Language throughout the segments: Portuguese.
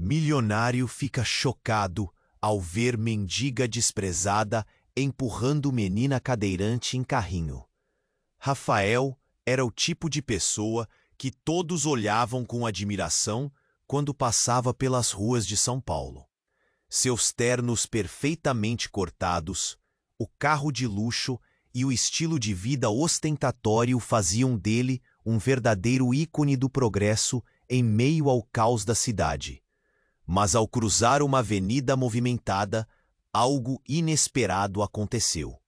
Milionário fica chocado ao ver mendiga desprezada empurrando menina cadeirante em carrinho. Rafael era o tipo de pessoa que todos olhavam com admiração quando passava pelas ruas de São Paulo. Seus ternos perfeitamente cortados, o carro de luxo e o estilo de vida ostentatório faziam dele um verdadeiro ícone do progresso em meio ao caos da cidade. Mas ao cruzar uma avenida movimentada, algo inesperado aconteceu.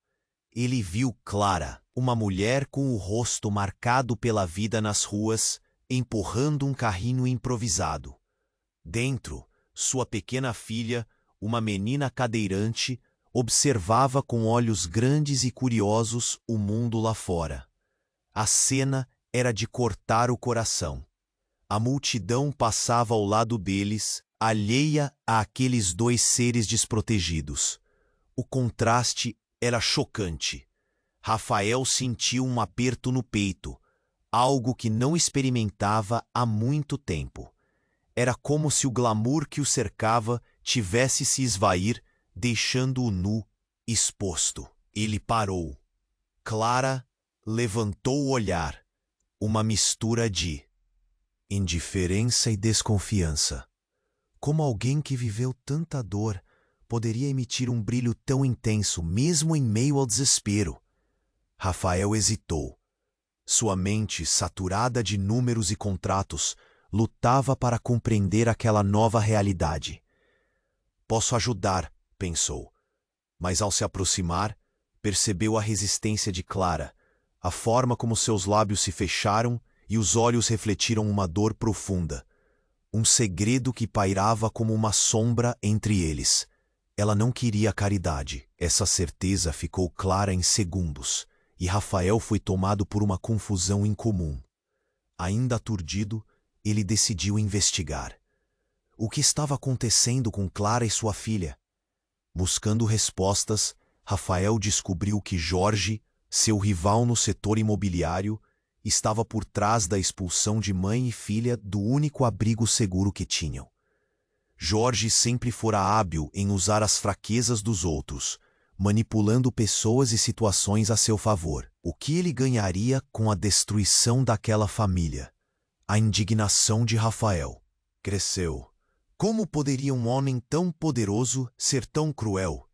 Ele viu Clara, uma mulher com o rosto marcado pela vida nas ruas, empurrando um carrinho improvisado. Dentro, sua pequena filha, uma menina cadeirante, observava com olhos grandes e curiosos o mundo lá fora. A cena era de cortar o coração. A multidão passava ao lado deles, alheia àqueles dois seres desprotegidos. O contraste era chocante. Rafael sentiu um aperto no peito, algo que não experimentava há muito tempo. Era como se o glamour que o cercava tivesse se esvair, deixando-o nu, exposto. Ele parou. Clara levantou o olhar, uma mistura de indiferença e desconfiança. Como alguém que viveu tanta dor poderia emitir um brilho tão intenso, mesmo em meio ao desespero? Rafael hesitou. Sua mente, saturada de números e contratos, lutava para compreender aquela nova realidade. Posso ajudar, pensou. Mas ao se aproximar, percebeu a resistência de Clara, a forma como seus lábios se fecharam e os olhos refletiram uma dor profunda. Um segredo que pairava como uma sombra entre eles. Ela não queria caridade. Essa certeza ficou clara em segundos, e Rafael foi tomado por uma confusão incomum. Ainda aturdido, ele decidiu investigar. O que estava acontecendo com Clara e sua filha? Buscando respostas, Rafael descobriu que Jorge, seu rival no setor imobiliário, estava por trás da expulsão de mãe e filha do único abrigo seguro que tinham. Jorge sempre fora hábil em usar as fraquezas dos outros, manipulando pessoas e situações a seu favor. O que ele ganharia com a destruição daquela família? A indignação de Rafael cresceu. Como poderia um homem tão poderoso ser tão cruel?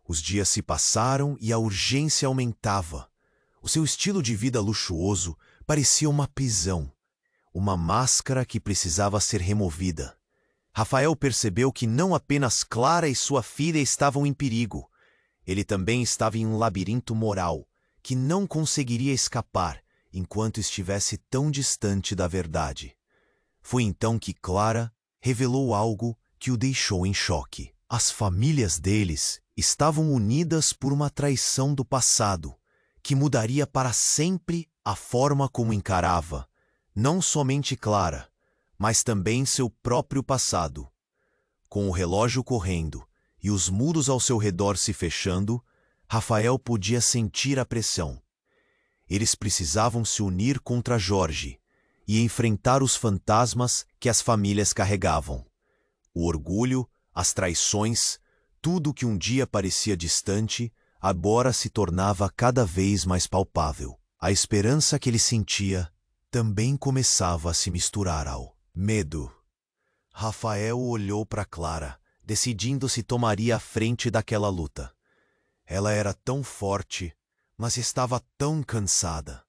Os dias se passaram e a urgência aumentava. O seu estilo de vida luxuoso parecia uma prisão, uma máscara que precisava ser removida. Rafael percebeu que não apenas Clara e sua filha estavam em perigo. Ele também estava em um labirinto moral, que não conseguiria escapar enquanto estivesse tão distante da verdade. Foi então que Clara revelou algo que o deixou em choque. As famílias deles estavam unidas por uma traição do passado, que mudaria para sempre a forma como encarava, não somente Clara, mas também seu próprio passado. Com o relógio correndo e os muros ao seu redor se fechando, Rafael podia sentir a pressão. Eles precisavam se unir contra Jorge e enfrentar os fantasmas que as famílias carregavam. O orgulho, as traições, tudo que um dia parecia distante, agora se tornava cada vez mais palpável. A esperança que ele sentia também começava a se misturar ao medo. Rafael olhou para Clara, decidindo se tomaria a frente daquela luta. Ela era tão forte, mas estava tão cansada.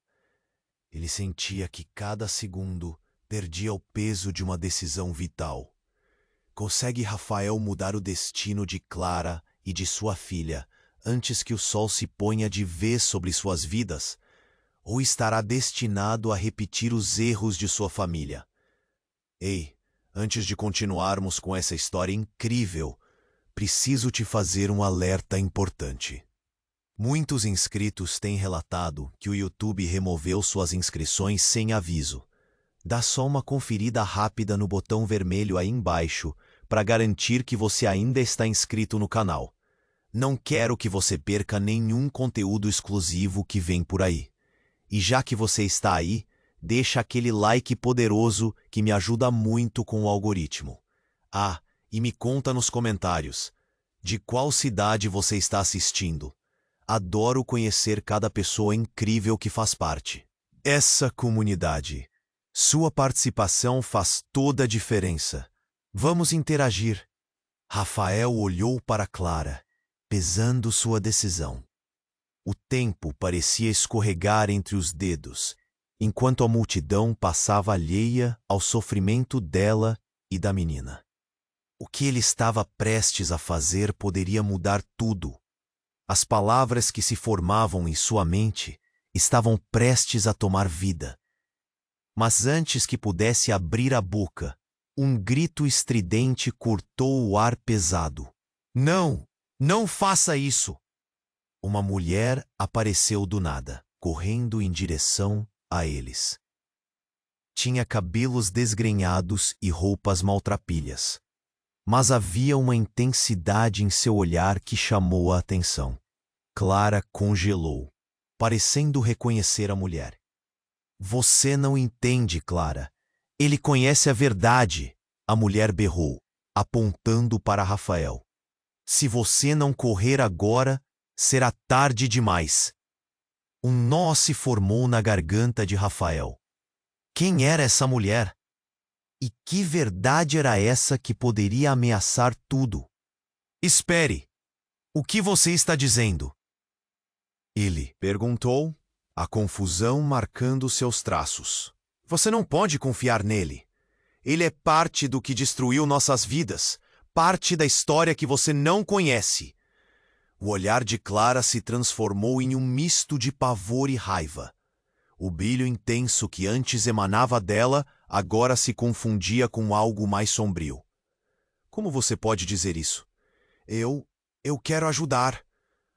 Ele sentia que cada segundo perdia o peso de uma decisão vital. Consegue Rafael mudar o destino de Clara e de sua filha antes que o sol se ponha de vez sobre suas vidas? Ou estará destinado a repetir os erros de sua família? Ei, antes de continuarmos com essa história incrível, preciso te fazer um alerta importante. Muitos inscritos têm relatado que o YouTube removeu suas inscrições sem aviso. Dá só uma conferida rápida no botão vermelho aí embaixo para garantir que você ainda está inscrito no canal. Não quero que você perca nenhum conteúdo exclusivo que vem por aí. E já que você está aí, deixa aquele like poderoso que me ajuda muito com o algoritmo. Ah, e me conta nos comentários, de qual cidade você está assistindo? Adoro conhecer cada pessoa incrível que faz parte. Essa comunidade. Sua participação faz toda a diferença. Vamos interagir. Rafael olhou para Clara, pesando sua decisão. O tempo parecia escorregar entre os dedos, enquanto a multidão passava alheia ao sofrimento dela e da menina. O que ele estava prestes a fazer poderia mudar tudo. As palavras que se formavam em sua mente estavam prestes a tomar vida. Mas antes que pudesse abrir a boca, um grito estridente cortou o ar pesado. Não! Não faça isso! Uma mulher apareceu do nada, correndo em direção a eles. Tinha cabelos desgrenhados e roupas maltrapilhas, mas havia uma intensidade em seu olhar que chamou a atenção. Clara congelou, parecendo reconhecer a mulher. Você não entende, Clara. Ele conhece a verdade, a mulher berrou, apontando para Rafael. Se você não correr agora, será tarde demais. Um nó se formou na garganta de Rafael. Quem era essa mulher? E que verdade era essa que poderia ameaçar tudo? Espere! O que você está dizendo? Ele perguntou, a confusão marcando seus traços. Você não pode confiar nele. Ele é parte do que destruiu nossas vidas, parte da história que você não conhece. O olhar de Clara se transformou em um misto de pavor e raiva. O brilho intenso que antes emanava dela agora se confundia com algo mais sombrio. Como você pode dizer isso? Eu quero ajudar.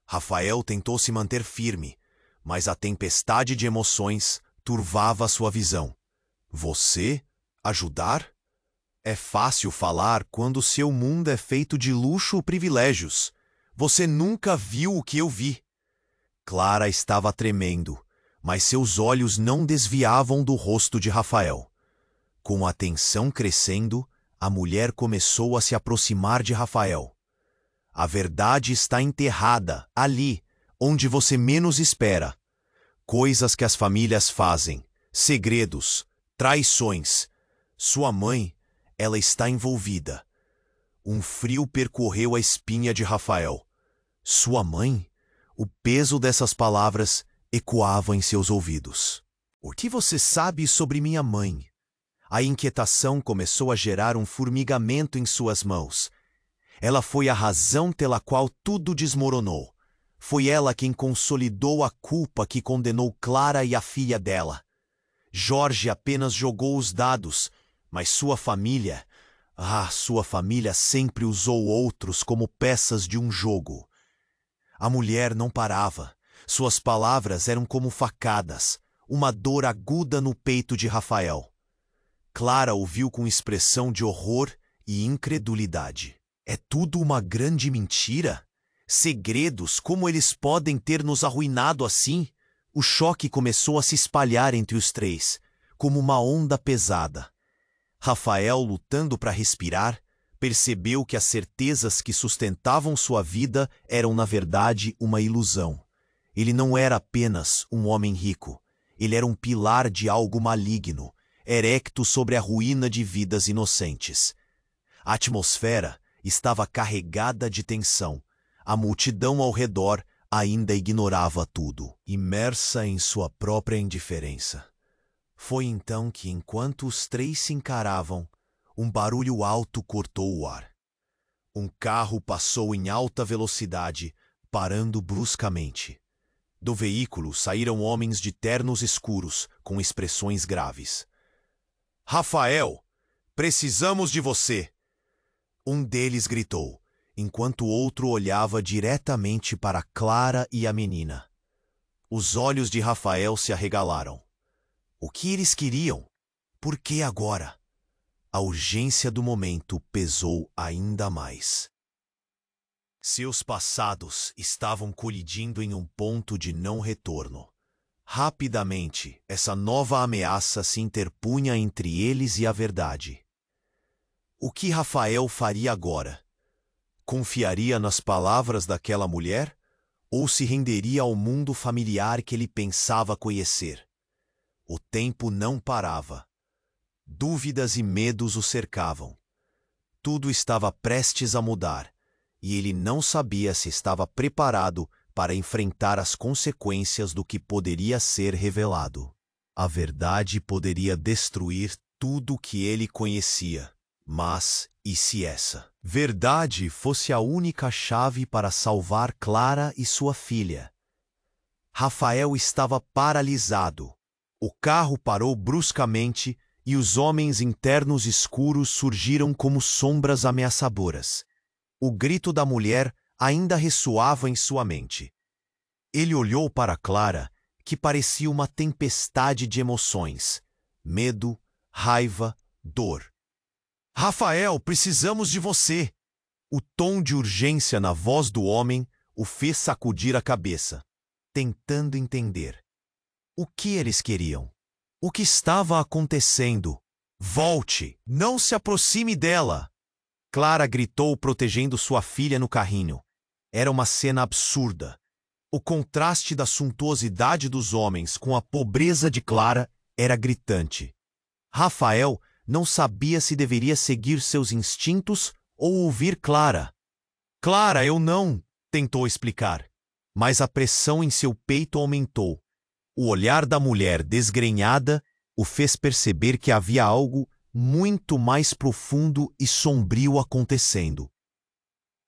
Rafael tentou se manter firme, mas a tempestade de emoções turvava sua visão. Você? Ajudar? É fácil falar quando seu mundo é feito de luxo ou privilégios. Você nunca viu o que eu vi. Clara estava tremendo, mas seus olhos não desviavam do rosto de Rafael. Com a tensão crescendo, a mulher começou a se aproximar de Rafael. A verdade está enterrada, ali, onde você menos espera. Coisas que as famílias fazem, segredos, traições. Sua mãe, ela está envolvida. Um frio percorreu a espinha de Rafael. Sua mãe? O peso dessas palavras ecoava em seus ouvidos. O que você sabe sobre minha mãe? A inquietação começou a gerar um formigamento em suas mãos. Ela foi a razão pela qual tudo desmoronou. Foi ela quem consolidou a culpa que condenou Clara e a filha dela. Jorge apenas jogou os dados, mas sua família... sua família sempre usou outros como peças de um jogo. A mulher não parava. Suas palavras eram como facadas, uma dor aguda no peito de Rafael. Clara ouviu com expressão de horror e incredulidade. É tudo uma grande mentira? Segredos, como eles podem ter nos arruinado assim? O choque começou a se espalhar entre os três, como uma onda pesada. Rafael, lutando para respirar, percebeu que as certezas que sustentavam sua vida eram, na verdade, uma ilusão. Ele não era apenas um homem rico. Ele era um pilar de algo maligno, erecto sobre a ruína de vidas inocentes. A atmosfera estava carregada de tensão. A multidão ao redor ainda ignorava tudo, imersa em sua própria indiferença. Foi então que, enquanto os três se encaravam, um barulho alto cortou o ar. Um carro passou em alta velocidade, parando bruscamente. Do veículo saíram homens de ternos escuros, com expressões graves. — Rafael, precisamos de você! Um deles gritou, enquanto o outro olhava diretamente para Clara e a menina. Os olhos de Rafael se arregalaram. O que eles queriam? Por que agora? A urgência do momento pesou ainda mais. Seus passados estavam colidindo em um ponto de não retorno. Rapidamente, essa nova ameaça se interpunha entre eles e a verdade. O que Rafael faria agora? Confiaria nas palavras daquela mulher? Ou se renderia ao mundo familiar que ele pensava conhecer? O tempo não parava. Dúvidas e medos o cercavam. Tudo estava prestes a mudar, e ele não sabia se estava preparado para enfrentar as consequências do que poderia ser revelado. A verdade poderia destruir tudo o que ele conhecia. Mas, e se essa verdade fosse a única chave para salvar Clara e sua filha? Rafael estava paralisado. O carro parou bruscamente e os homens internos escuros surgiram como sombras ameaçadoras. O grito da mulher ainda ressoava em sua mente. Ele olhou para Clara, que parecia uma tempestade de emoções: medo, raiva, dor. Rafael, precisamos de você! O tom de urgência na voz do homem o fez sacudir a cabeça, tentando entender. O que eles queriam? O que estava acontecendo? Volte! Não se aproxime dela! Clara gritou, protegendo sua filha no carrinho. Era uma cena absurda. O contraste da suntuosidade dos homens com a pobreza de Clara era gritante. Rafael não sabia se deveria seguir seus instintos ou ouvir Clara. Clara, eu não, tentou explicar. Mas a pressão em seu peito aumentou. O olhar da mulher desgrenhada o fez perceber que havia algo muito mais profundo e sombrio acontecendo.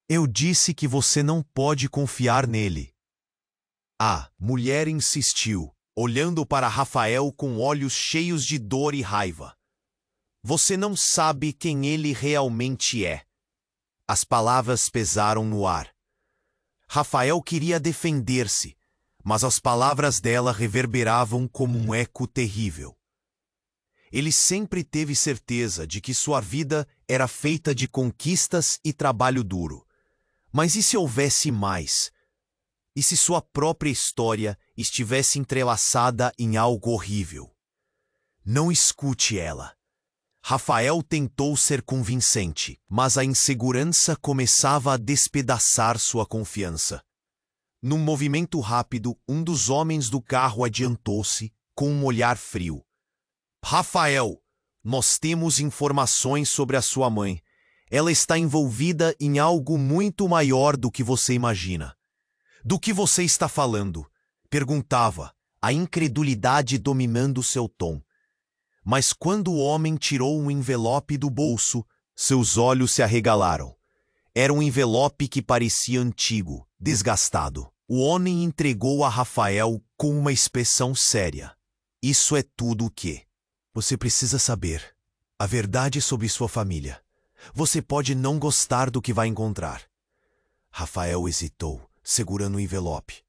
Eu disse que você não pode confiar nele. A mulher insistiu, olhando para Rafael com olhos cheios de dor e raiva. Você não sabe quem ele realmente é. As palavras pesaram no ar. Rafael queria defender-se, mas as palavras dela reverberavam como um eco terrível. Ele sempre teve certeza de que sua vida era feita de conquistas e trabalho duro. Mas e se houvesse mais? E se sua própria história estivesse entrelaçada em algo horrível? Não escute ela. Rafael tentou ser convincente, mas a insegurança começava a despedaçar sua confiança. Num movimento rápido, um dos homens do carro adiantou-se, com um olhar frio. Rafael, nós temos informações sobre a sua mãe. Ela está envolvida em algo muito maior do que você imagina. Do que você está falando? Perguntava, a incredulidade dominando seu tom. Mas quando o homem tirou um envelope do bolso, seus olhos se arregalaram. Era um envelope que parecia antigo, desgastado. O homem entregou a Rafael com uma expressão séria. Isso é tudo o que você precisa saber. A verdade sobre sua família. Você pode não gostar do que vai encontrar. Rafael hesitou, segurando o envelope.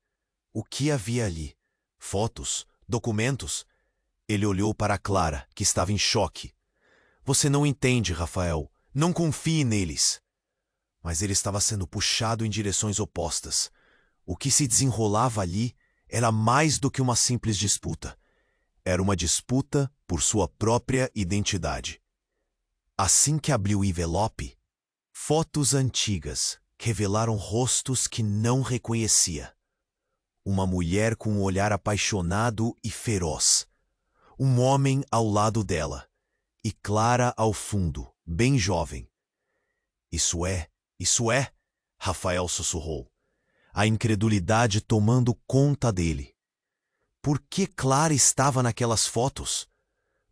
O que havia ali? Fotos? Documentos? Ele olhou para Clara, que estava em choque. Você não entende, Rafael. Não confie neles. Mas ele estava sendo puxado em direções opostas. O que se desenrolava ali era mais do que uma simples disputa. Era uma disputa por sua própria identidade. Assim que abriu o envelope, fotos antigas revelaram rostos que não reconhecia. Uma mulher com um olhar apaixonado e feroz. Um homem ao lado dela, e Clara ao fundo, bem jovem. Isso é, Rafael sussurrou, a incredulidade tomando conta dele. Por que Clara estava naquelas fotos?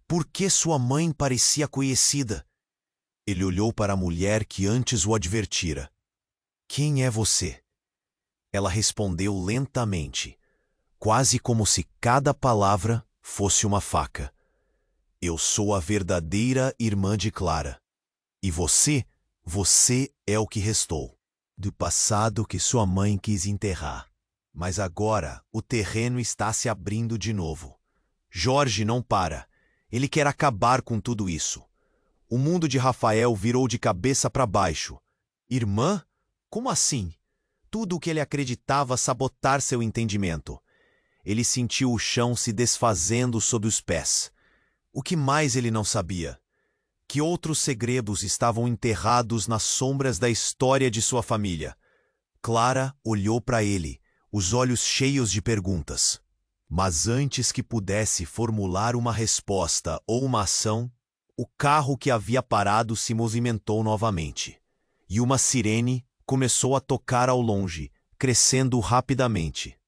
Por que sua mãe parecia conhecida? Ele olhou para a mulher que antes o advertira. Quem é você? Ela respondeu lentamente, quase como se cada palavra fosse uma faca. Eu sou a verdadeira irmã de Clara. E você é o que restou, do passado que sua mãe quis enterrar. Mas agora o terreno está se abrindo de novo. Jorge não para. Ele quer acabar com tudo isso. O mundo de Rafael virou de cabeça para baixo. Irmã? Como assim? Tudo o que ele acreditava sabotar seu entendimento. Ele sentiu o chão se desfazendo sob os pés. O que mais ele não sabia? Que outros segredos estavam enterrados nas sombras da história de sua família? Clara olhou para ele, os olhos cheios de perguntas. Mas antes que pudesse formular uma resposta ou uma ação, o carro que havia parado se movimentou novamente. E uma sirene começou a tocar ao longe, crescendo rapidamente.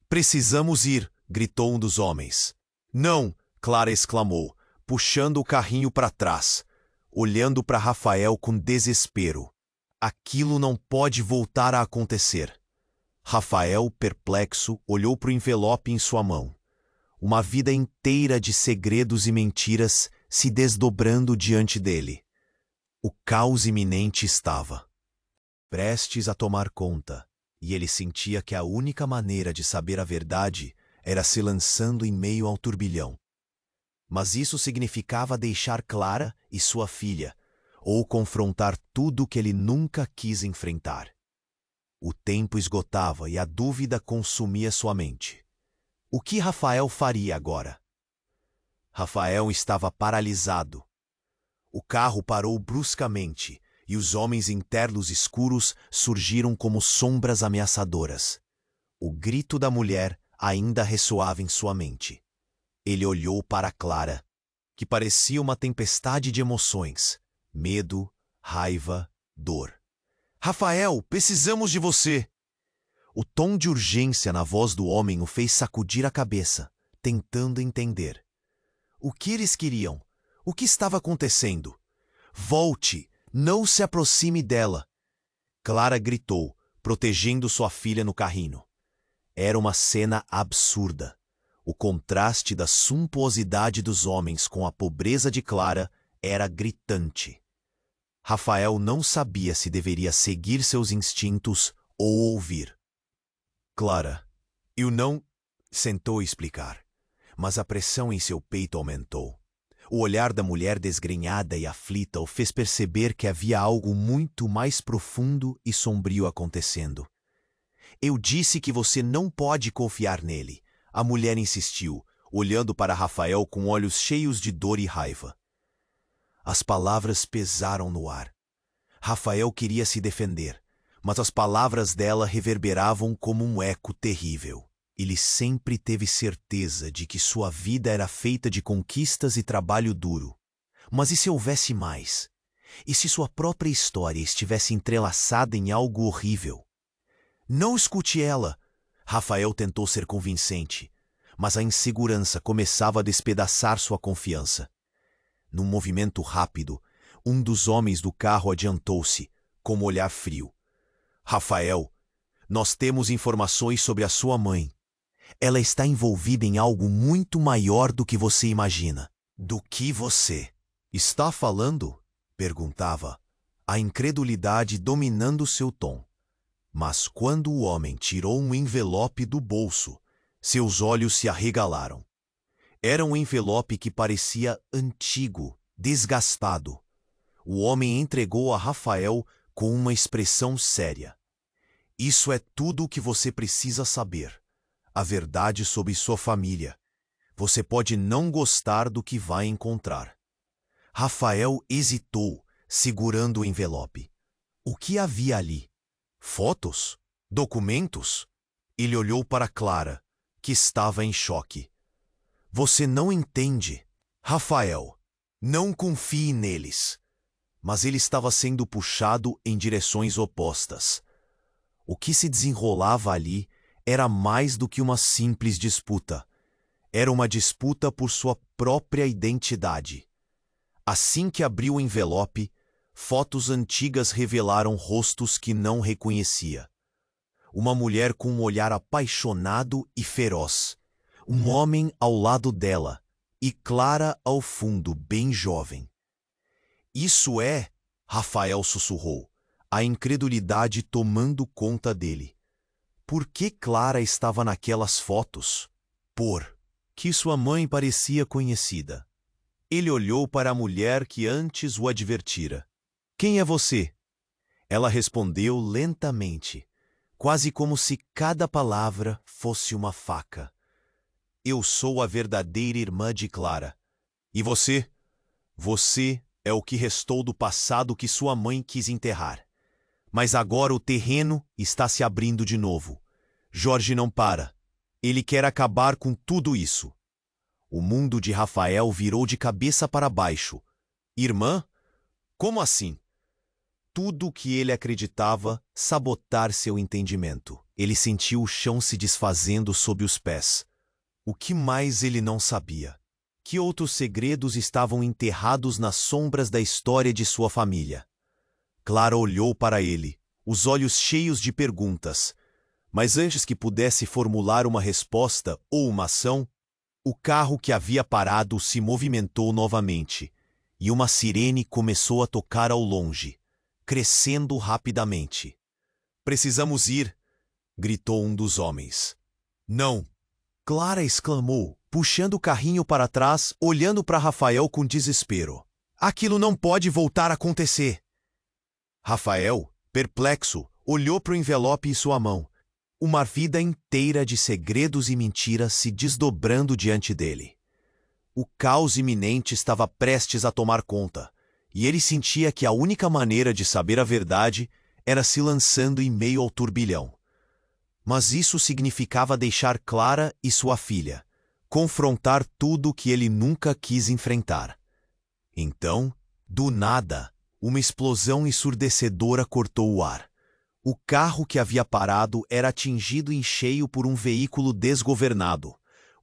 "Precisamos ir", gritou um dos homens. "Não", Clara exclamou, puxando o carrinho para trás, olhando para Rafael com desespero. "Aquilo não pode voltar a acontecer." Rafael, perplexo, olhou para o envelope em sua mão. Uma vida inteira de segredos e mentiras se desdobrando diante dele. O caos iminente estava prestes a tomar conta, e ele sentia que a única maneira de saber a verdade era se lançando em meio ao turbilhão. Mas isso significava deixar Clara e sua filha, ou confrontar tudo que ele nunca quis enfrentar. O tempo esgotava e a dúvida consumia sua mente. O que Rafael faria agora? Rafael estava paralisado. O carro parou bruscamente e os homens em ternos escuros surgiram como sombras ameaçadoras. O grito da mulher ainda ressoava em sua mente. Ele olhou para Clara, que parecia uma tempestade de emoções: medo, raiva, dor. "Rafael, precisamos de você!" O tom de urgência na voz do homem o fez sacudir a cabeça, tentando entender. O que eles queriam? O que estava acontecendo? "Volte! Não se aproxime dela!" Clara gritou, protegendo sua filha no carrinho. Era uma cena absurda. O contraste da suntuosidade dos homens com a pobreza de Clara era gritante. Rafael não sabia se deveria seguir seus instintos ou ouvir. "Clara, eu não..." sentou explicar, mas a pressão em seu peito aumentou. O olhar da mulher desgrenhada e aflita o fez perceber que havia algo muito mais profundo e sombrio acontecendo. "Eu disse que você não pode confiar nele", a mulher insistiu, olhando para Rafael com olhos cheios de dor e raiva. As palavras pesaram no ar. Rafael queria se defender, mas as palavras dela reverberavam como um eco terrível. Ele sempre teve certeza de que sua vida era feita de conquistas e trabalho duro. Mas e se houvesse mais? E se sua própria história estivesse entrelaçada em algo horrível? "Não escute ela!" Rafael tentou ser convincente, mas a insegurança começava a despedaçar sua confiança. Num movimento rápido, um dos homens do carro adiantou-se, com um olhar frio. "Rafael, nós temos informações sobre a sua mãe. Ela está envolvida em algo muito maior do que você imagina." "Do que você está falando?" perguntava, a incredulidade dominando seu tom. Mas quando o homem tirou um envelope do bolso, seus olhos se arregalaram. Era um envelope que parecia antigo, desgastado. O homem entregou a Rafael com uma expressão séria. "Isso é tudo o que você precisa saber. A verdade sobre sua família. Você pode não gostar do que vai encontrar." Rafael hesitou, segurando o envelope. O que havia ali? Fotos? Documentos? Ele olhou para Clara, que estava em choque. "Você não entende. Rafael, não confie neles." Mas ele estava sendo puxado em direções opostas. O que se desenrolava ali era mais do que uma simples disputa. Era uma disputa por sua própria identidade. Assim que abriu o envelope, fotos antigas revelaram rostos que não reconhecia. Uma mulher com um olhar apaixonado e feroz. Um homem ao lado dela e Clara ao fundo, bem jovem. "Isso é..." Rafael sussurrou, a incredulidade tomando conta dele. Por que Clara estava naquelas fotos? Por que sua mãe parecia conhecida. Ele olhou para a mulher que antes o advertira. "Quem é você?" Ela respondeu lentamente, quase como se cada palavra fosse uma faca. "Eu sou a verdadeira irmã de Clara. E você? Você É o que restou do passado que sua mãe quis enterrar. Mas agora o terreno está se abrindo de novo. Jorge não para. Ele quer acabar com tudo isso. O mundo de Rafael virou de cabeça para baixo. Irmã? Como assim? Tudo o que ele acreditava sabotar seu entendimento. Ele sentiu o chão se desfazendo sob os pés. O que mais ele não sabia? Que outros segredos estavam enterrados nas sombras da história de sua família? Clara olhou para ele, os olhos cheios de perguntas. Mas antes que pudesse formular uma resposta ou uma ação, o carro que havia parado se movimentou novamente, e uma sirene começou a tocar ao longe, crescendo rapidamente. "Precisamos ir!" gritou um dos homens. "Não!" Clara exclamou, puxando o carrinho para trás, olhando para Rafael com desespero. "Aquilo não pode voltar a acontecer!" Rafael, perplexo, olhou para o envelope em sua mão. Uma vida inteira de segredos e mentiras se desdobrando diante dele. O caos iminente estava prestes a tomar conta, e ele sentia que a única maneira de saber a verdade era se lançando em meio ao turbilhão. Mas isso significava deixar Clara e sua filha, confrontar tudo o que ele nunca quis enfrentar. Então, do nada, uma explosão ensurdecedora cortou o ar. O carro que havia parado era atingido em cheio por um veículo desgovernado,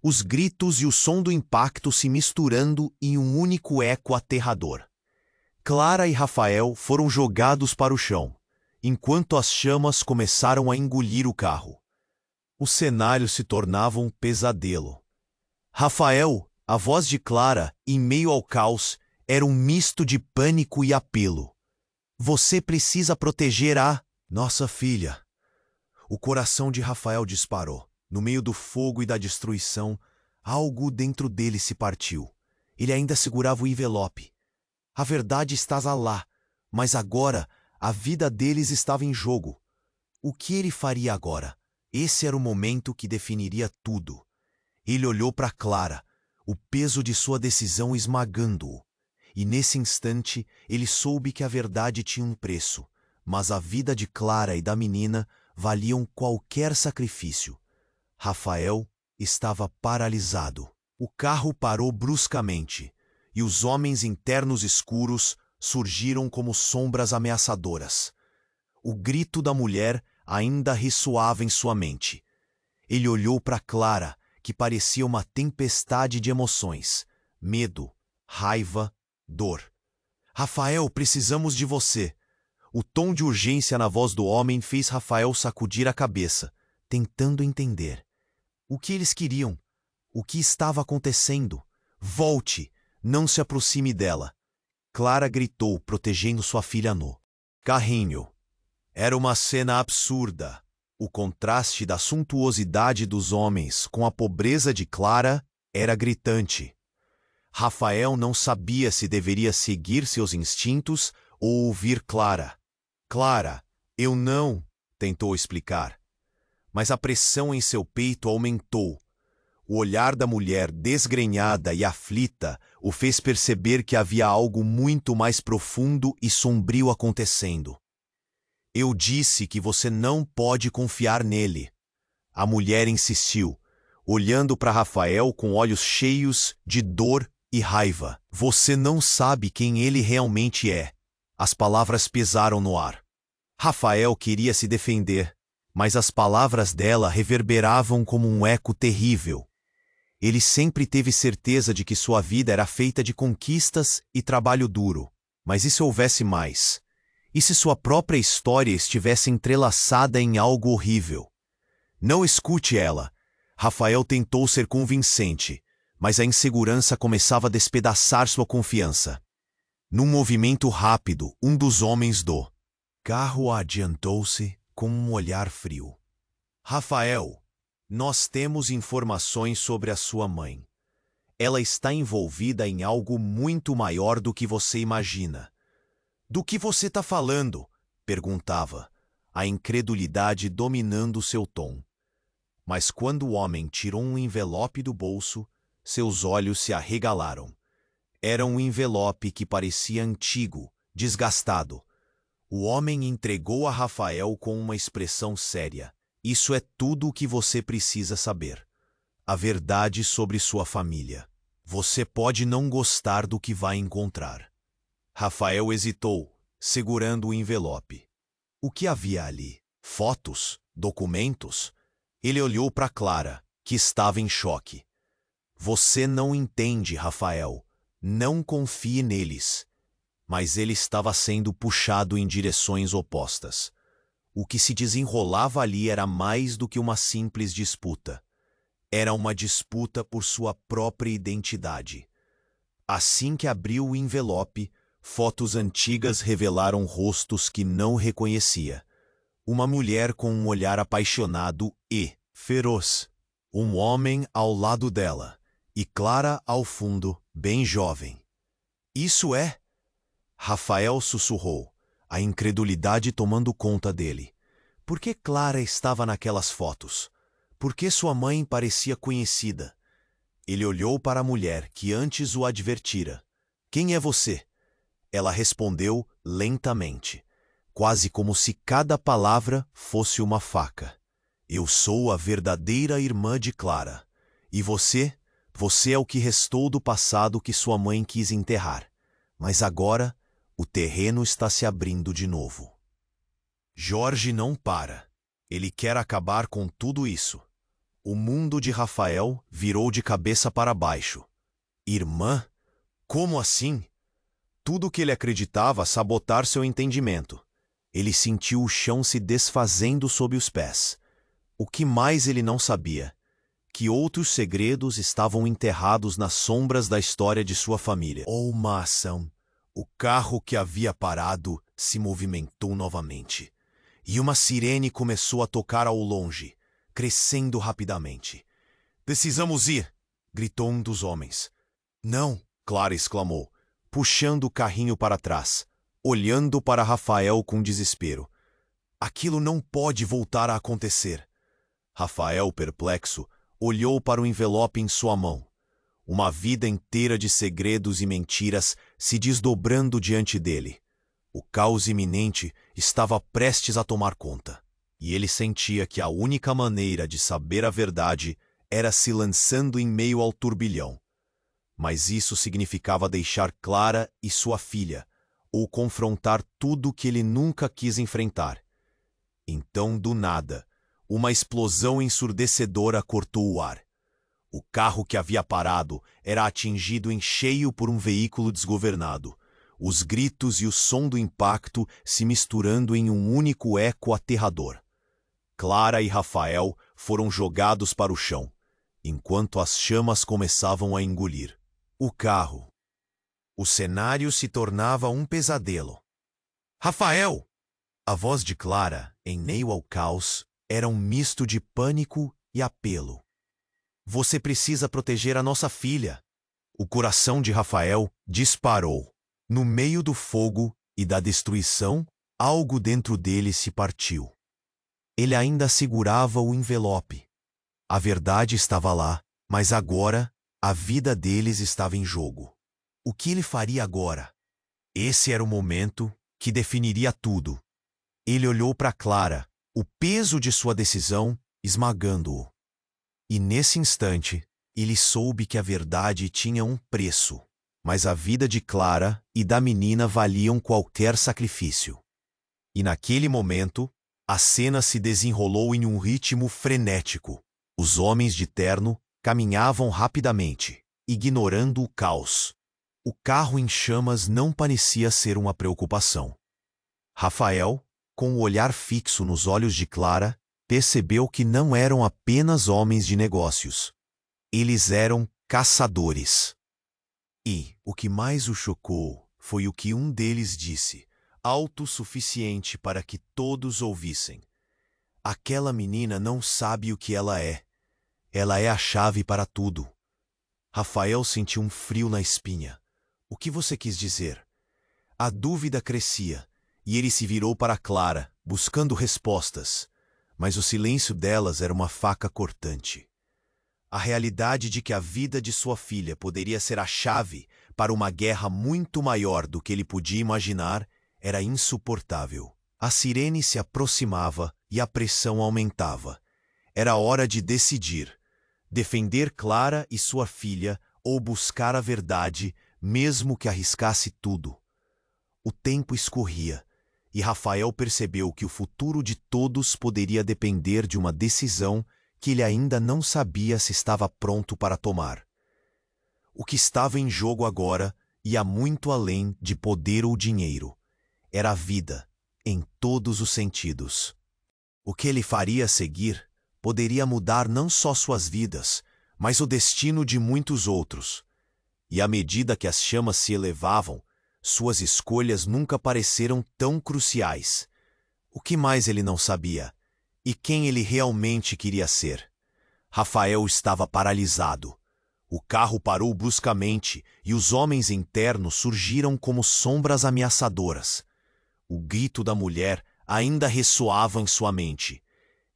os gritos e o som do impacto se misturando em um único eco aterrador. Clara e Rafael foram jogados para o chão, enquanto as chamas começaram a engolir o carro. O cenário se tornava um pesadelo. Rafael, a voz de Clara, em meio ao caos, era um misto de pânico e apelo. "Você precisa proteger a nossa filha." O coração de Rafael disparou. No meio do fogo e da destruição, algo dentro dele se partiu. Ele ainda segurava o envelope. A verdade estava lá, mas agora a vida deles estava em jogo. O que ele faria agora? Esse era o momento que definiria tudo. Ele olhou para Clara, o peso de sua decisão esmagando-o. E nesse instante ele soube que a verdade tinha um preço, mas a vida de Clara e da menina valiam qualquer sacrifício. Rafael estava paralisado. O carro parou bruscamente, e os homens internos escuros surgiram como sombras ameaçadoras. O grito da mulher ainda ressoava em sua mente. Ele olhou para Clara, que parecia uma tempestade de emoções: medo, raiva, dor. "Rafael, precisamos de você." O tom de urgência na voz do homem fez Rafael sacudir a cabeça, tentando entender. O que eles queriam? O que estava acontecendo? "Volte! Não se aproxime dela!" Clara gritou, protegendo sua filha no carrinho. Era uma cena absurda. O contraste da suntuosidade dos homens com a pobreza de Clara era gritante. Rafael não sabia se deveria seguir seus instintos ou ouvir Clara. "Clara, eu não..." tentou explicar. Mas a pressão em seu peito aumentou. O olhar da mulher, desgrenhada e aflita, o fez perceber que havia algo muito mais profundo e sombrio acontecendo. "Eu disse que você não pode confiar nele." A mulher insistiu, olhando para Rafael com olhos cheios de dor e raiva. "Você não sabe quem ele realmente é." As palavras pesaram no ar. Rafael queria se defender, mas as palavras dela reverberavam como um eco terrível. Ele sempre teve certeza de que sua vida era feita de conquistas e trabalho duro. Mas e se houvesse mais? E se sua própria história estivesse entrelaçada em algo horrível? "Não escute ela." Rafael tentou ser convincente, mas a insegurança começava a despedaçar sua confiança. Num movimento rápido, um dos homens do carro adiantou-se com um olhar frio. "Rafael, nós temos informações sobre a sua mãe. Ela está envolvida em algo muito maior do que você imagina." "Do que você está falando?" perguntava, a incredulidade dominando seu tom. Mas quando o homem tirou um envelope do bolso, seus olhos se arregalaram. Era um envelope que parecia antigo, desgastado. O homem entregou a Rafael com uma expressão séria. Isso é tudo o que você precisa saber. A verdade sobre sua família. Você pode não gostar do que vai encontrar. Rafael hesitou, segurando o envelope. O que havia ali? Fotos? Documentos? Ele olhou para Clara, que estava em choque. Você não entende, Rafael. Não confie neles. Mas ele estava sendo puxado em direções opostas. O que se desenrolava ali era mais do que uma simples disputa. Era uma disputa por sua própria identidade. Assim que abriu o envelope, fotos antigas revelaram rostos que não reconhecia. Uma mulher com um olhar apaixonado e feroz. Um homem ao lado dela. E Clara ao fundo, bem jovem. Isso é... Rafael sussurrou, a incredulidade tomando conta dele. Por que Clara estava naquelas fotos? Por que sua mãe parecia conhecida? Ele olhou para a mulher que antes o advertira. Quem é você? Ela respondeu lentamente, quase como se cada palavra fosse uma faca. Eu sou a verdadeira irmã de Clara. E você? Você é o que restou do passado que sua mãe quis enterrar. Mas agora, o terreno está se abrindo de novo. Jorge não para. Ele quer acabar com tudo isso. O mundo de Rafael virou de cabeça para baixo. Irmã? Como assim? Tudo o que ele acreditava sabotar seu entendimento. Ele sentiu o chão se desfazendo sob os pés. O que mais ele não sabia? Que outros segredos estavam enterrados nas sombras da história de sua família. Oh, uma ação! O carro que havia parado se movimentou novamente. E uma sirene começou a tocar ao longe, crescendo rapidamente. Precisamos ir! Gritou um dos homens. Não! Clara exclamou, puxando o carrinho para trás, olhando para Rafael com desespero. Aquilo não pode voltar a acontecer. Rafael, perplexo, olhou para o envelope em sua mão. Uma vida inteira de segredos e mentiras se desdobrando diante dele. O caos iminente estava prestes a tomar conta, e ele sentia que a única maneira de saber a verdade era se lançando em meio ao turbilhão. Mas isso significava deixar Clara e sua filha, ou confrontar tudo que ele nunca quis enfrentar. Então, do nada, uma explosão ensurdecedora cortou o ar. O carro que havia parado era atingido em cheio por um veículo desgovernado, os gritos e o som do impacto se misturando em um único eco aterrador. Clara e Rafael foram jogados para o chão, enquanto as chamas começavam a engolir o carro. O cenário se tornava um pesadelo. Rafael! A voz de Clara, em meio ao caos, era um misto de pânico e apelo. Você precisa proteger a nossa filha. O coração de Rafael disparou. No meio do fogo e da destruição, algo dentro dele se partiu. Ele ainda segurava o envelope. A verdade estava lá, mas agora a vida deles estava em jogo. O que ele faria agora? Esse era o momento que definiria tudo. Ele olhou para Clara, o peso de sua decisão esmagando-o. E nesse instante, ele soube que a verdade tinha um preço, mas a vida de Clara e da menina valiam qualquer sacrifício. E naquele momento, a cena se desenrolou em um ritmo frenético. Os homens de terno caminhavam rapidamente, ignorando o caos. O carro em chamas não parecia ser uma preocupação. Rafael, com o olhar fixo nos olhos de Clara, percebeu que não eram apenas homens de negócios. Eles eram caçadores. E o que mais o chocou foi o que um deles disse, alto o suficiente para que todos ouvissem. Aquela menina não sabe o que ela é. Ela é a chave para tudo. Rafael sentiu um frio na espinha. O que você quis dizer? A dúvida crescia, e ele se virou para Clara, buscando respostas. Mas o silêncio delas era uma faca cortante. A realidade de que a vida de sua filha poderia ser a chave para uma guerra muito maior do que ele podia imaginar, era insuportável. A sirene se aproximava e a pressão aumentava. Era hora de decidir: defender Clara e sua filha ou buscar a verdade, mesmo que arriscasse tudo. O tempo escorria, e Rafael percebeu que o futuro de todos poderia depender de uma decisão que ele ainda não sabia se estava pronto para tomar. O que estava em jogo agora ia muito além de poder ou dinheiro. Era a vida, em todos os sentidos. O que ele faria a seguir poderia mudar não só suas vidas, mas o destino de muitos outros. E à medida que as chamas se elevavam, suas escolhas nunca pareceram tão cruciais. O que mais ele não sabia? E quem ele realmente queria ser? Rafael estava paralisado. O carro parou bruscamente e os homens internos surgiram como sombras ameaçadoras. O grito da mulher ainda ressoava em sua mente.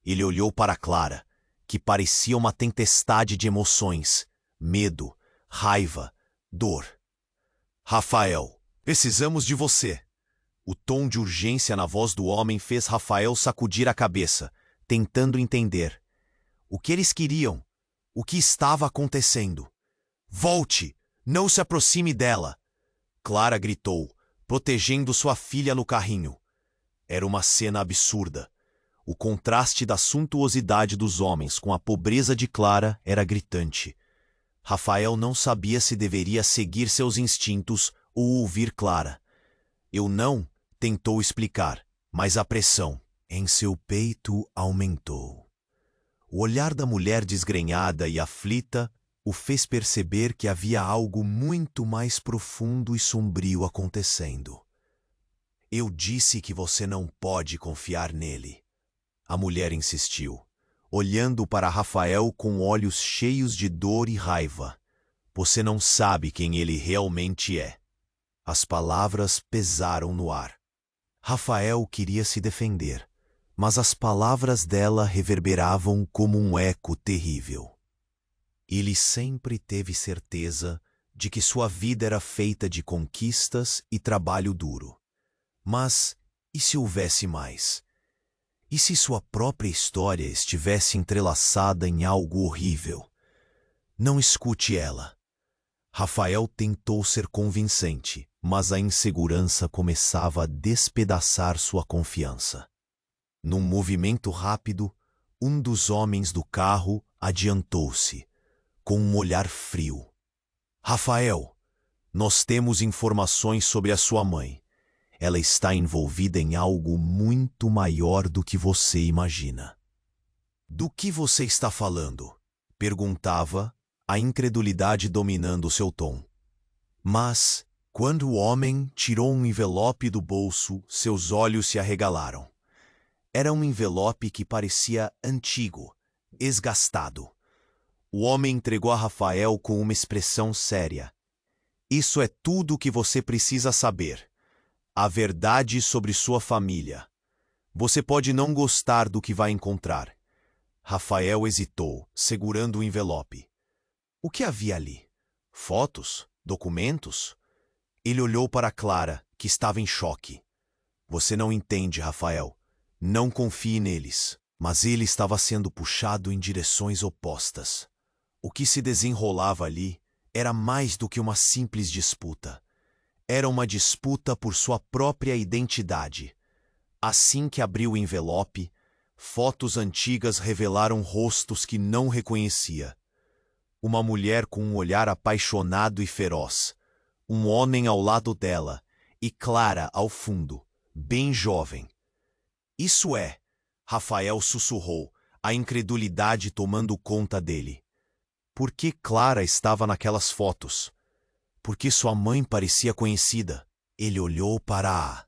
Ele olhou para Clara, que parecia uma tempestade de emoções: medo, raiva, dor. Rafael, precisamos de você. O tom de urgência na voz do homem fez Rafael sacudir a cabeça, tentando entender. O que eles queriam? O que estava acontecendo? Volte! Não se aproxime dela! Clara gritou, protegendo sua filha no carrinho. Era uma cena absurda. O contraste da suntuosidade dos homens com a pobreza de Clara era gritante. Rafael não sabia se deveria seguir seus instintos ou ouvir Clara. Eu não, tentou explicar, mas a pressão em seu peito aumentou. O olhar da mulher desgrenhada e aflita o fez perceber que havia algo muito mais profundo e sombrio acontecendo. Eu disse que você não pode confiar nele. A mulher insistiu, olhando para Rafael com olhos cheios de dor e raiva. Você não sabe quem ele realmente é. As palavras pesaram no ar. Rafael queria se defender, mas as palavras dela reverberavam como um eco terrível. Ele sempre teve certeza de que sua vida era feita de conquistas e trabalho duro. Mas e se houvesse mais? E se sua própria história estivesse entrelaçada em algo horrível? Não escute ela. Rafael tentou ser convincente, mas a insegurança começava a despedaçar sua confiança. Num movimento rápido, um dos homens do carro adiantou-se, com um olhar frio. Rafael, nós temos informações sobre a sua mãe. Ela está envolvida em algo muito maior do que você imagina. Do que você está falando? Perguntava, a incredulidade dominando seu tom. Mas, quando o homem tirou um envelope do bolso, seus olhos se arregalaram. Era um envelope que parecia antigo, esgastado. O homem entregou a Rafael com uma expressão séria. Isso é tudo o que você precisa saber. A verdade sobre sua família. Você pode não gostar do que vai encontrar. Rafael hesitou, segurando o envelope. O que havia ali? Fotos? Documentos? Ele olhou para Clara, que estava em choque. Você não entende, Rafael. Não confie neles. Mas ele estava sendo puxado em direções opostas. O que se desenrolava ali era mais do que uma simples disputa. Era uma disputa por sua própria identidade. Assim que abriu o envelope, fotos antigas revelaram rostos que não reconhecia. Uma mulher com um olhar apaixonado e feroz. Um homem ao lado dela e Clara ao fundo, bem jovem. Isso é, Rafael sussurrou, a incredulidade tomando conta dele. Por que Clara estava naquelas fotos? Porque sua mãe parecia conhecida. Ele olhou para a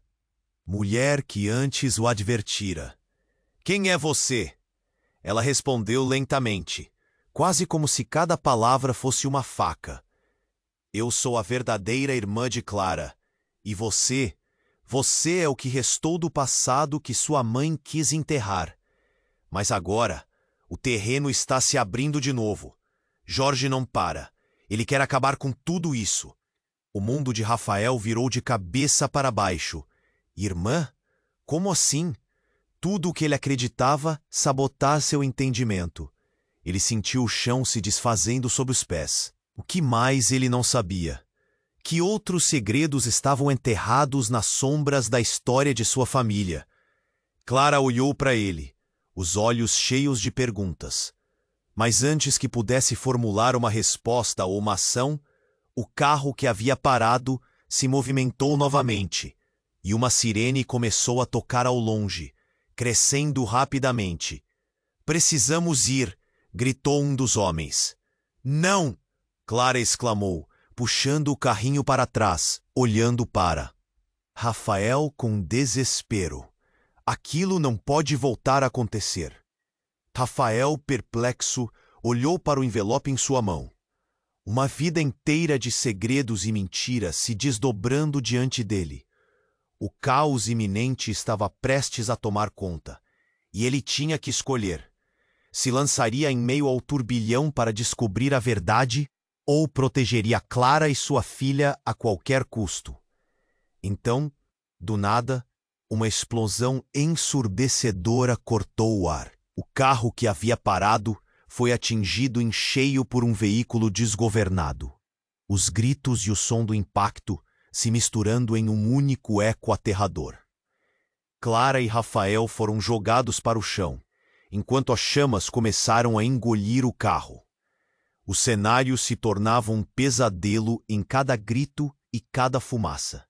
mulher que antes o advertira. Quem é você? Ela respondeu lentamente, quase como se cada palavra fosse uma faca. Eu sou a verdadeira irmã de Clara. E você é o que restou do passado que sua mãe quis enterrar. Mas agora, o terreno está se abrindo de novo. Jorge não para. Ele quer acabar com tudo isso. O mundo de Rafael virou de cabeça para baixo. Irmã? Como assim? Tudo o que ele acreditava sabotar seu entendimento. Ele sentiu o chão se desfazendo sob os pés. O que mais ele não sabia? Que outros segredos estavam enterrados nas sombras da história de sua família? Clara olhou para ele, os olhos cheios de perguntas. Mas antes que pudesse formular uma resposta ou uma ação, o carro que havia parado se movimentou novamente, e uma sirene começou a tocar ao longe, crescendo rapidamente. "Precisamos ir!" gritou um dos homens. "Não!" Clara exclamou, puxando o carrinho para trás, olhando para Rafael com desespero. Aquilo não pode voltar a acontecer. Rafael, perplexo, olhou para o envelope em sua mão. Uma vida inteira de segredos e mentiras se desdobrando diante dele. O caos iminente estava prestes a tomar conta, e ele tinha que escolher. Se lançaria em meio ao turbilhão para descobrir a verdade ou protegeria Clara e sua filha a qualquer custo. Então, do nada, uma explosão ensurdecedora cortou o ar. O carro que havia parado foi atingido em cheio por um veículo desgovernado. Os gritos e o som do impacto se misturando em um único eco aterrador. Clara e Rafael foram jogados para o chão, enquanto as chamas começaram a engolir o carro. O cenário se tornava um pesadelo em cada grito e cada fumaça.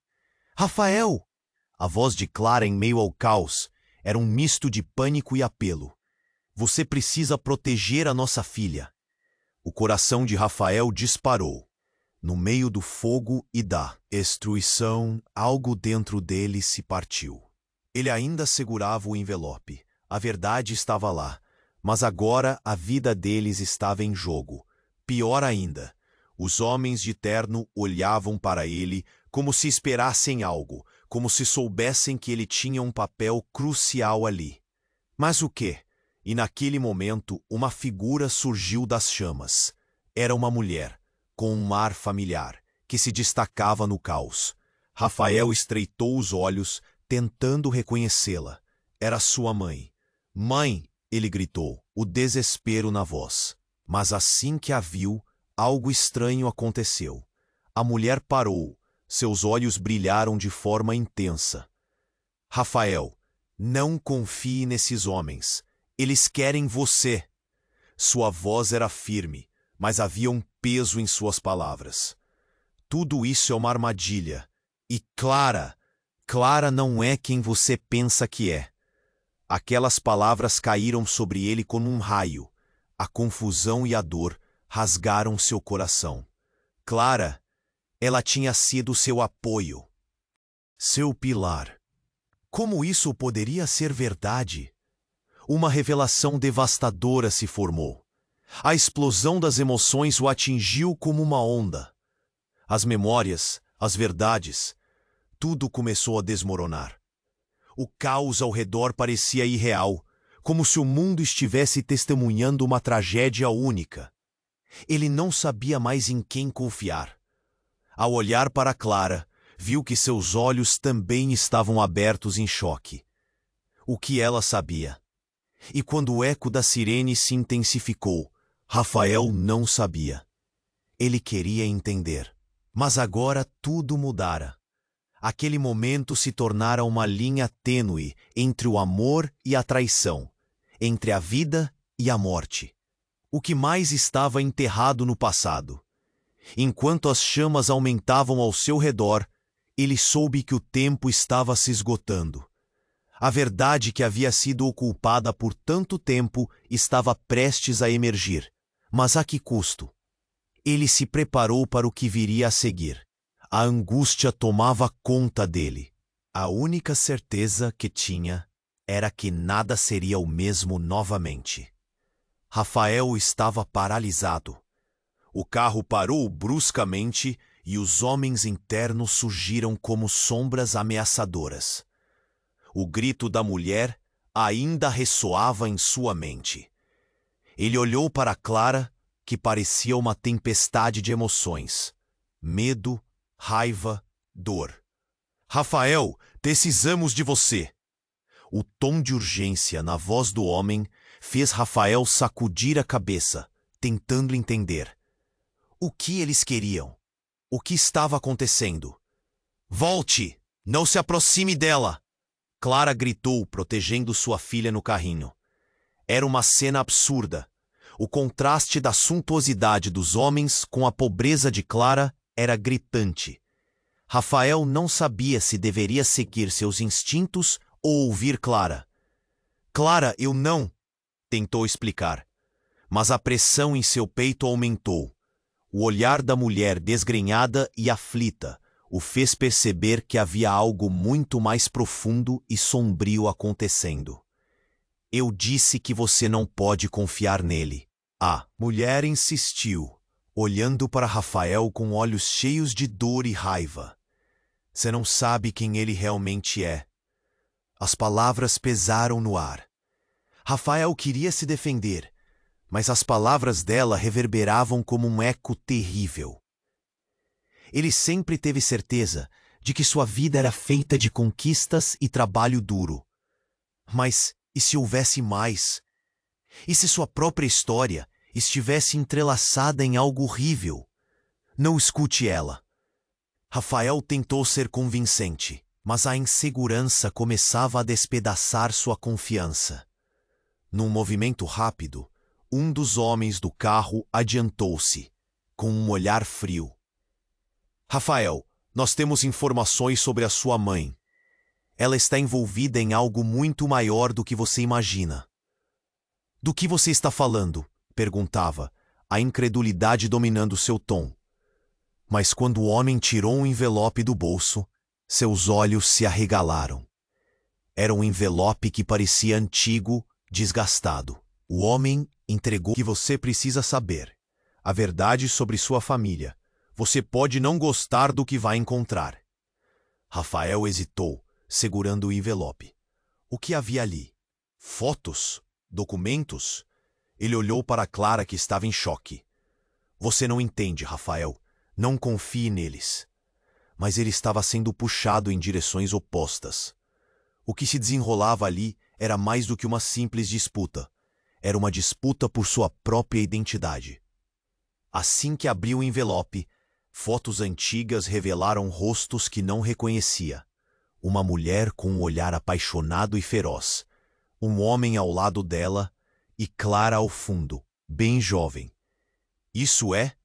"Rafael!" A voz de Clara em meio ao caos era um misto de pânico e apelo. "Você precisa proteger a nossa filha." O coração de Rafael disparou. No meio do fogo e da destruição, algo dentro dele se partiu. Ele ainda segurava o envelope. A verdade estava lá, mas agora a vida deles estava em jogo. Pior ainda, os homens de terno olhavam para ele como se esperassem algo, como se soubessem que ele tinha um papel crucial ali. Mas o quê? E naquele momento, uma figura surgiu das chamas. Era uma mulher, com um ar familiar, que se destacava no caos. Rafael estreitou os olhos, tentando reconhecê-la. Era sua mãe. "Mãe!" ele gritou, o desespero na voz. Mas assim que a viu, algo estranho aconteceu. A mulher parou, seus olhos brilharam de forma intensa. "Rafael, não confie nesses homens. Eles querem você." Sua voz era firme, mas havia um peso em suas palavras. "Tudo isso é uma armadilha. E Clara não é quem você pensa que é." Aquelas palavras caíram sobre ele como um raio. A confusão e a dor rasgaram seu coração. Clara, ela tinha sido seu apoio, seu pilar. Como isso poderia ser verdade? Uma revelação devastadora se formou. A explosão das emoções o atingiu como uma onda. As memórias, as verdades, tudo começou a desmoronar. O caos ao redor parecia irreal, como se o mundo estivesse testemunhando uma tragédia única. Ele não sabia mais em quem confiar. Ao olhar para Clara, viu que seus olhos também estavam abertos em choque. O que ela sabia? E quando o eco da sirene se intensificou, Rafael não sabia. Ele queria entender. Mas agora tudo mudara. Aquele momento se tornara uma linha tênue entre o amor e a traição, entre a vida e a morte. O que mais estava enterrado no passado? Enquanto as chamas aumentavam ao seu redor, ele soube que o tempo estava se esgotando. A verdade que havia sido ocultada por tanto tempo estava prestes a emergir. Mas a que custo? Ele se preparou para o que viria a seguir. A angústia tomava conta dele. A única certeza que tinha era que nada seria o mesmo novamente. Rafael estava paralisado. O carro parou bruscamente e os homens internos surgiram como sombras ameaçadoras. O grito da mulher ainda ressoava em sua mente. Ele olhou para Clara, que parecia uma tempestade de emoções: medo, raiva, dor. Rafael, precisamos de você. O tom de urgência na voz do homem fez Rafael sacudir a cabeça, tentando entender. O que eles queriam? O que estava acontecendo? Volte! Não se aproxime dela! Clara gritou, protegendo sua filha no carrinho. Era uma cena absurda. O contraste da suntuosidade dos homens com a pobreza de Clara era gritante. Rafael não sabia se deveria seguir seus instintos ou ouvir Clara. Clara, eu não... tentou explicar. Mas a pressão em seu peito aumentou. O olhar da mulher desgrenhada e aflita o fez perceber que havia algo muito mais profundo e sombrio acontecendo. Eu disse que você não pode confiar nele. A mulher insistiu, olhando para Rafael com olhos cheios de dor e raiva. Você não sabe quem ele realmente é. As palavras pesaram no ar. Rafael queria se defender, mas as palavras dela reverberavam como um eco terrível. Ele sempre teve certeza de que sua vida era feita de conquistas e trabalho duro. Mas e se houvesse mais? E se sua própria história estivesse entrelaçada em algo horrível? Não escute ela. Rafael tentou ser convincente, mas a insegurança começava a despedaçar sua confiança. Num movimento rápido, um dos homens do carro adiantou-se, com um olhar frio. Rafael, nós temos informações sobre a sua mãe. Ela está envolvida em algo muito maior do que você imagina. Do que você está falando? Perguntava, a incredulidade dominando seu tom. Mas quando o homem tirou um envelope do bolso, seus olhos se arregalaram. Era um envelope que parecia antigo, desgastado. O homem entregou o que você precisa saber. A verdade sobre sua família. Você pode não gostar do que vai encontrar. Rafael hesitou, segurando o envelope. O que havia ali? Fotos? Documentos? Ele olhou para Clara, que estava em choque. Você não entende, Rafael. Não confie neles. Mas ele estava sendo puxado em direções opostas. O que se desenrolava ali era mais do que uma simples disputa. Era uma disputa por sua própria identidade. Assim que abriu o envelope, fotos antigas revelaram rostos que não reconhecia. Uma mulher com um olhar apaixonado e feroz. Um homem ao lado dela e Clara ao fundo, bem jovem. Isso é?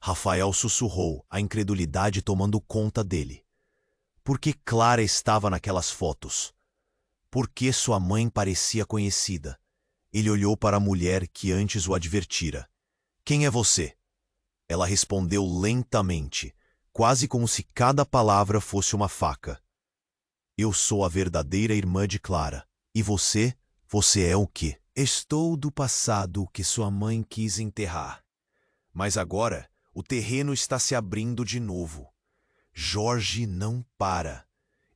Rafael sussurrou, a incredulidade tomando conta dele. Por que Clara estava naquelas fotos? Por que sua mãe parecia conhecida? Ele olhou para a mulher que antes o advertira. Quem é você? Ela respondeu lentamente, quase como se cada palavra fosse uma faca. Eu sou a verdadeira irmã de Clara. E você? Você é o quê? Estou do passado que sua mãe quis enterrar. Mas agora, o terreno está se abrindo de novo. Jorge não para.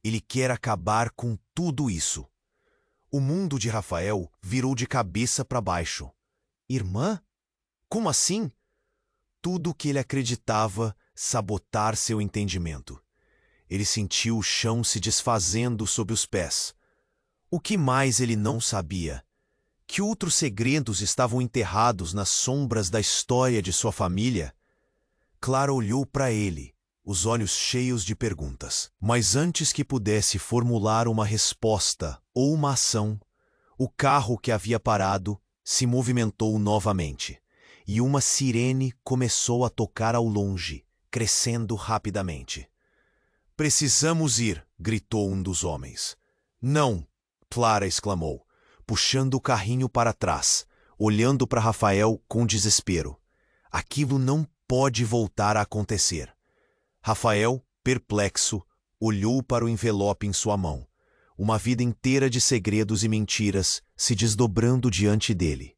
Ele quer acabar com tudo isso. O mundo de Rafael virou de cabeça para baixo. Irmã? Como assim? Tudo o que ele acreditava sabotar seu entendimento. Ele sentiu o chão se desfazendo sob os pés. O que mais ele não sabia? Que outros segredos estavam enterrados nas sombras da história de sua família? Clara olhou para ele, os olhos cheios de perguntas. Mas antes que pudesse formular uma resposta ou uma ação, o carro que havia parado se movimentou novamente. E uma sirene começou a tocar ao longe, crescendo rapidamente. Precisamos ir, gritou um dos homens. Não, Clara exclamou, puxando o carrinho para trás, olhando para Rafael com desespero. Aquilo não pode voltar a acontecer. Rafael, perplexo, olhou para o envelope em sua mão. Uma vida inteira de segredos e mentiras se desdobrando diante dele.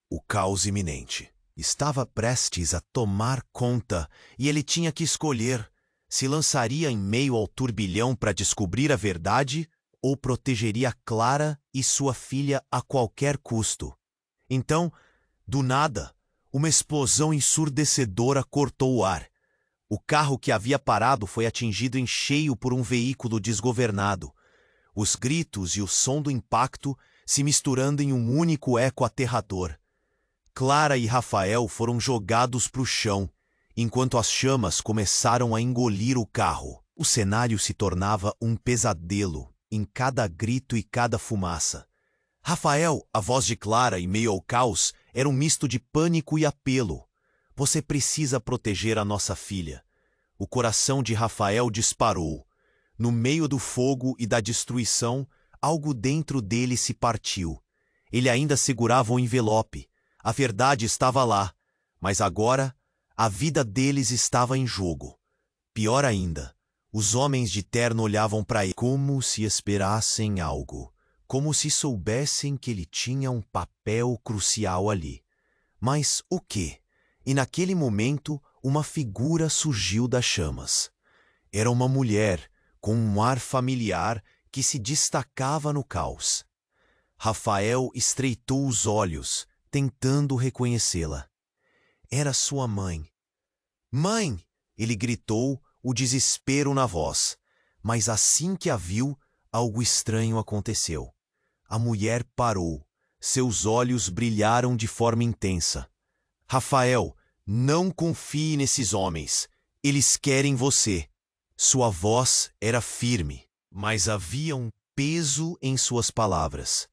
O caos iminente estava prestes a tomar conta e ele tinha que escolher se lançaria em meio ao turbilhão para descobrir a verdade ou protegeria Clara e sua filha a qualquer custo. Então, do nada, uma explosão ensurdecedora cortou o ar. O carro que havia parado foi atingido em cheio por um veículo desgovernado. Os gritos e o som do impacto se misturando em um único eco aterrador. Clara e Rafael foram jogados para o chão, enquanto as chamas começaram a engolir o carro. O cenário se tornava um pesadelo, em cada grito e cada fumaça. Rafael, a voz de Clara em meio ao caos, era um misto de pânico e apelo. Você precisa proteger a nossa filha. O coração de Rafael disparou. No meio do fogo e da destruição, algo dentro dele se partiu. Ele ainda segurava o envelope. A verdade estava lá, mas agora a vida deles estava em jogo. Pior ainda, os homens de terno olhavam para ele como se esperassem algo, como se soubessem que ele tinha um papel crucial ali. Mas o quê? E naquele momento, uma figura surgiu das chamas. Era uma mulher, com um ar familiar que se destacava no caos. Rafael estreitou os olhos, tentando reconhecê-la. Era sua mãe. Mãe! Ele gritou, o desespero na voz. Mas assim que a viu, algo estranho aconteceu. A mulher parou. Seus olhos brilharam de forma intensa. Rafael, não confie nesses homens. Eles querem você. Sua voz era firme, mas havia um peso em suas palavras.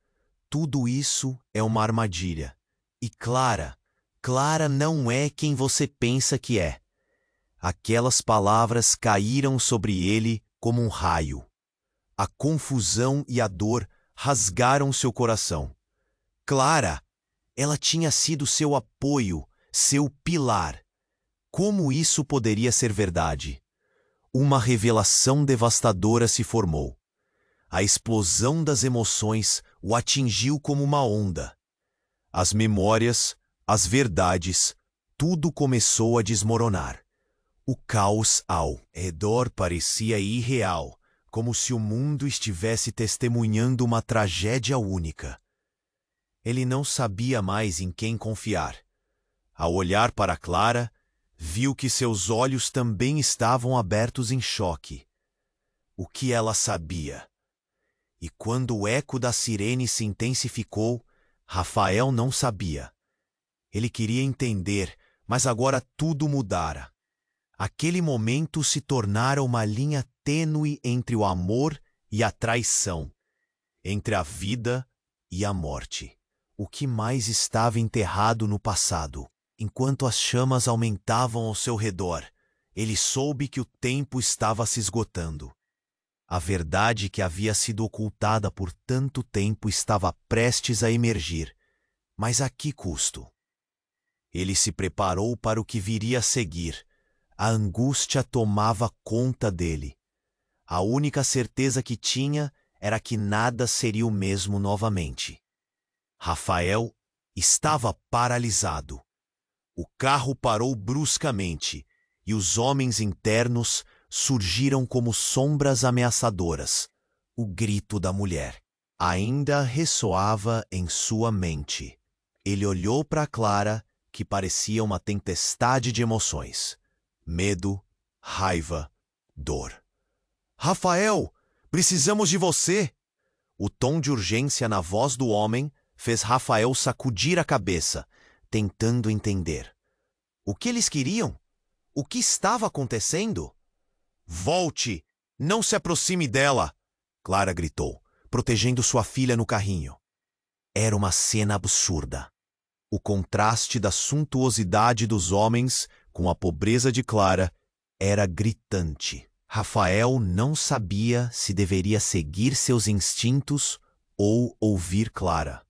Tudo isso é uma armadilha. E Clara não é quem você pensa que é. Aquelas palavras caíram sobre ele como um raio. A confusão e a dor rasgaram seu coração. Clara, ela tinha sido seu apoio, seu pilar. Como isso poderia ser verdade? Uma revelação devastadora se formou. A explosão das emoções o atingiu como uma onda. As memórias, as verdades, tudo começou a desmoronar. O caos ao redor parecia irreal, como se o mundo estivesse testemunhando uma tragédia única. Ele não sabia mais em quem confiar. Ao olhar para Clara, viu que seus olhos também estavam abertos em choque. O que ela sabia? E quando o eco da sirene se intensificou, Rafael não sabia. Ele queria entender, mas agora tudo mudara. Aquele momento se tornara uma linha tênue entre o amor e a traição, entre a vida e a morte. O que mais estava enterrado no passado? Enquanto as chamas aumentavam ao seu redor, ele soube que o tempo estava se esgotando. A verdade que havia sido ocultada por tanto tempo estava prestes a emergir. Mas a que custo? Ele se preparou para o que viria a seguir. A angústia tomava conta dele. A única certeza que tinha era que nada seria o mesmo novamente. Rafael estava paralisado. O carro parou bruscamente e os homens internos surgiram como sombras ameaçadoras. O grito da mulher ainda ressoava em sua mente. Ele olhou para Clara, que parecia uma tempestade de emoções. Medo, raiva, dor. Rafael, precisamos de você! O tom de urgência na voz do homem fez Rafael sacudir a cabeça, tentando entender. O que eles queriam? O que estava acontecendo? Volte! Não se aproxime dela! Clara gritou, protegendo sua filha no carrinho. Era uma cena absurda. O contraste da suntuosidade dos homens com a pobreza de Clara era gritante. Rafael não sabia se deveria seguir seus instintos ou ouvir Clara.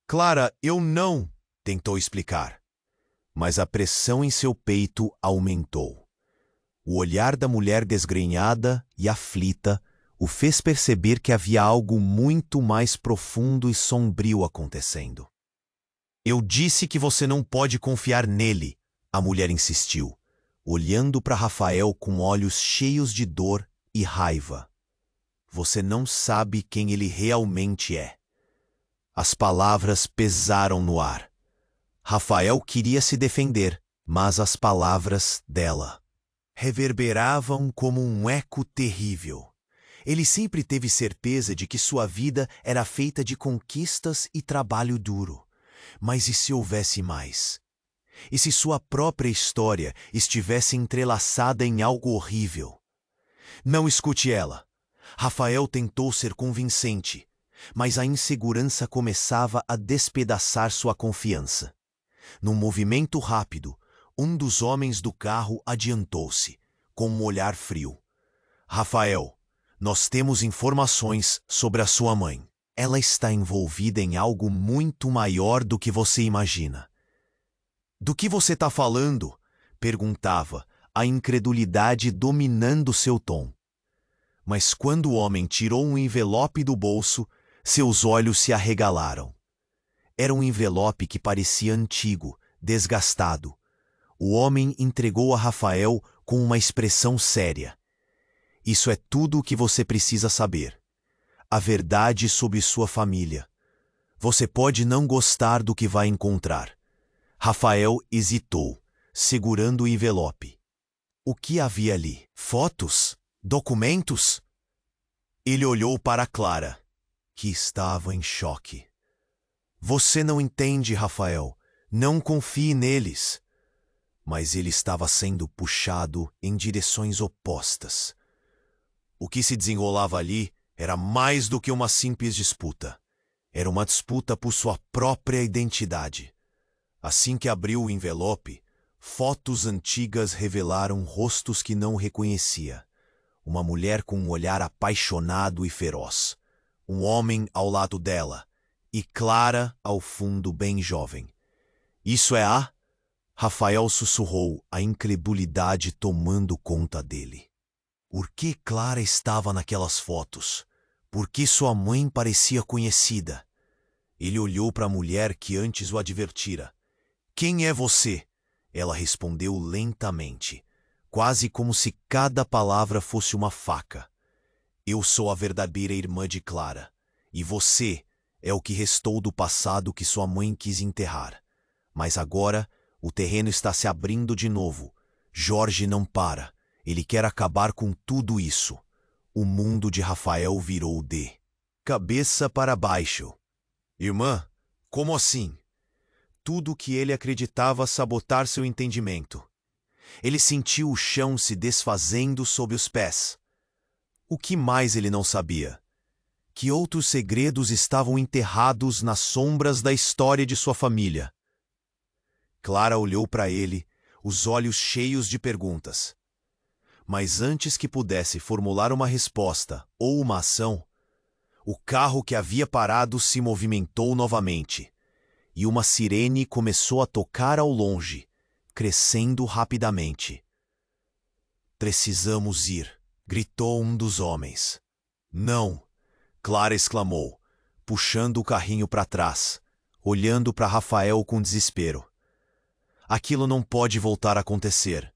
Clara, eu não, tentou explicar. Mas a pressão em seu peito aumentou. O olhar da mulher desgrenhada e aflita o fez perceber que havia algo muito mais profundo e sombrio acontecendo. Eu disse que você não pode confiar nele, a mulher insistiu, olhando para Rafael com olhos cheios de dor e raiva. Você não sabe quem ele realmente é. As palavras pesaram no ar. Rafael queria se defender, mas as palavras dela reverberavam como um eco terrível. Ele sempre teve certeza de que sua vida era feita de conquistas e trabalho duro. Mas e se houvesse mais? E se sua própria história estivesse entrelaçada em algo horrível? Não escute ela. Rafael tentou ser convincente, mas a insegurança começava a despedaçar sua confiança. Num movimento rápido, um dos homens do carro adiantou-se, com um olhar frio. Rafael, nós temos informações sobre a sua mãe. Ela está envolvida em algo muito maior do que você imagina. Do que você está falando? Perguntava, a incredulidade dominando seu tom. Mas quando o homem tirou um envelope do bolso, seus olhos se arregalaram. Era um envelope que parecia antigo, desgastado. O homem entregou a Rafael com uma expressão séria. Isso é tudo o que você precisa saber. A verdade sobre sua família. Você pode não gostar do que vai encontrar. Rafael hesitou, segurando o envelope. O que havia ali? Fotos? Documentos? Ele olhou para Clara, que estava em choque. Você não entende, Rafael. Não confie neles. Mas ele estava sendo puxado em direções opostas. O que se desenrolava ali era mais do que uma simples disputa. Era uma disputa por sua própria identidade. Assim que abriu o envelope, fotos antigas revelaram rostos que não reconhecia. Uma mulher com um olhar apaixonado e feroz. Um homem ao lado dela. E Clara ao fundo bem jovem. Isso é a... Rafael sussurrou, a incredulidade tomando conta dele. Por que Clara estava naquelas fotos? Por que sua mãe parecia conhecida? Ele olhou para a mulher que antes o advertira. Quem é você? Ela respondeu lentamente, quase como se cada palavra fosse uma faca. Eu sou a verdadeira irmã de Clara, e você é o que restou do passado que sua mãe quis enterrar. Mas agora o terreno está se abrindo de novo. Jorge não para. Ele quer acabar com tudo isso. O mundo de Rafael virou de cabeça para baixo. Irmã, como assim? Tudo o que ele acreditava sabotar seu entendimento. Ele sentiu o chão se desfazendo sob os pés. O que mais ele não sabia? Que outros segredos estavam enterrados nas sombras da história de sua família. Clara olhou para ele, os olhos cheios de perguntas. Mas antes que pudesse formular uma resposta ou uma ação, o carro que havia parado se movimentou novamente, e uma sirene começou a tocar ao longe, crescendo rapidamente. Precisamos ir, gritou um dos homens. Não, Clara exclamou, puxando o carrinho para trás, olhando para Rafael com desespero. Aquilo não pode voltar a acontecer.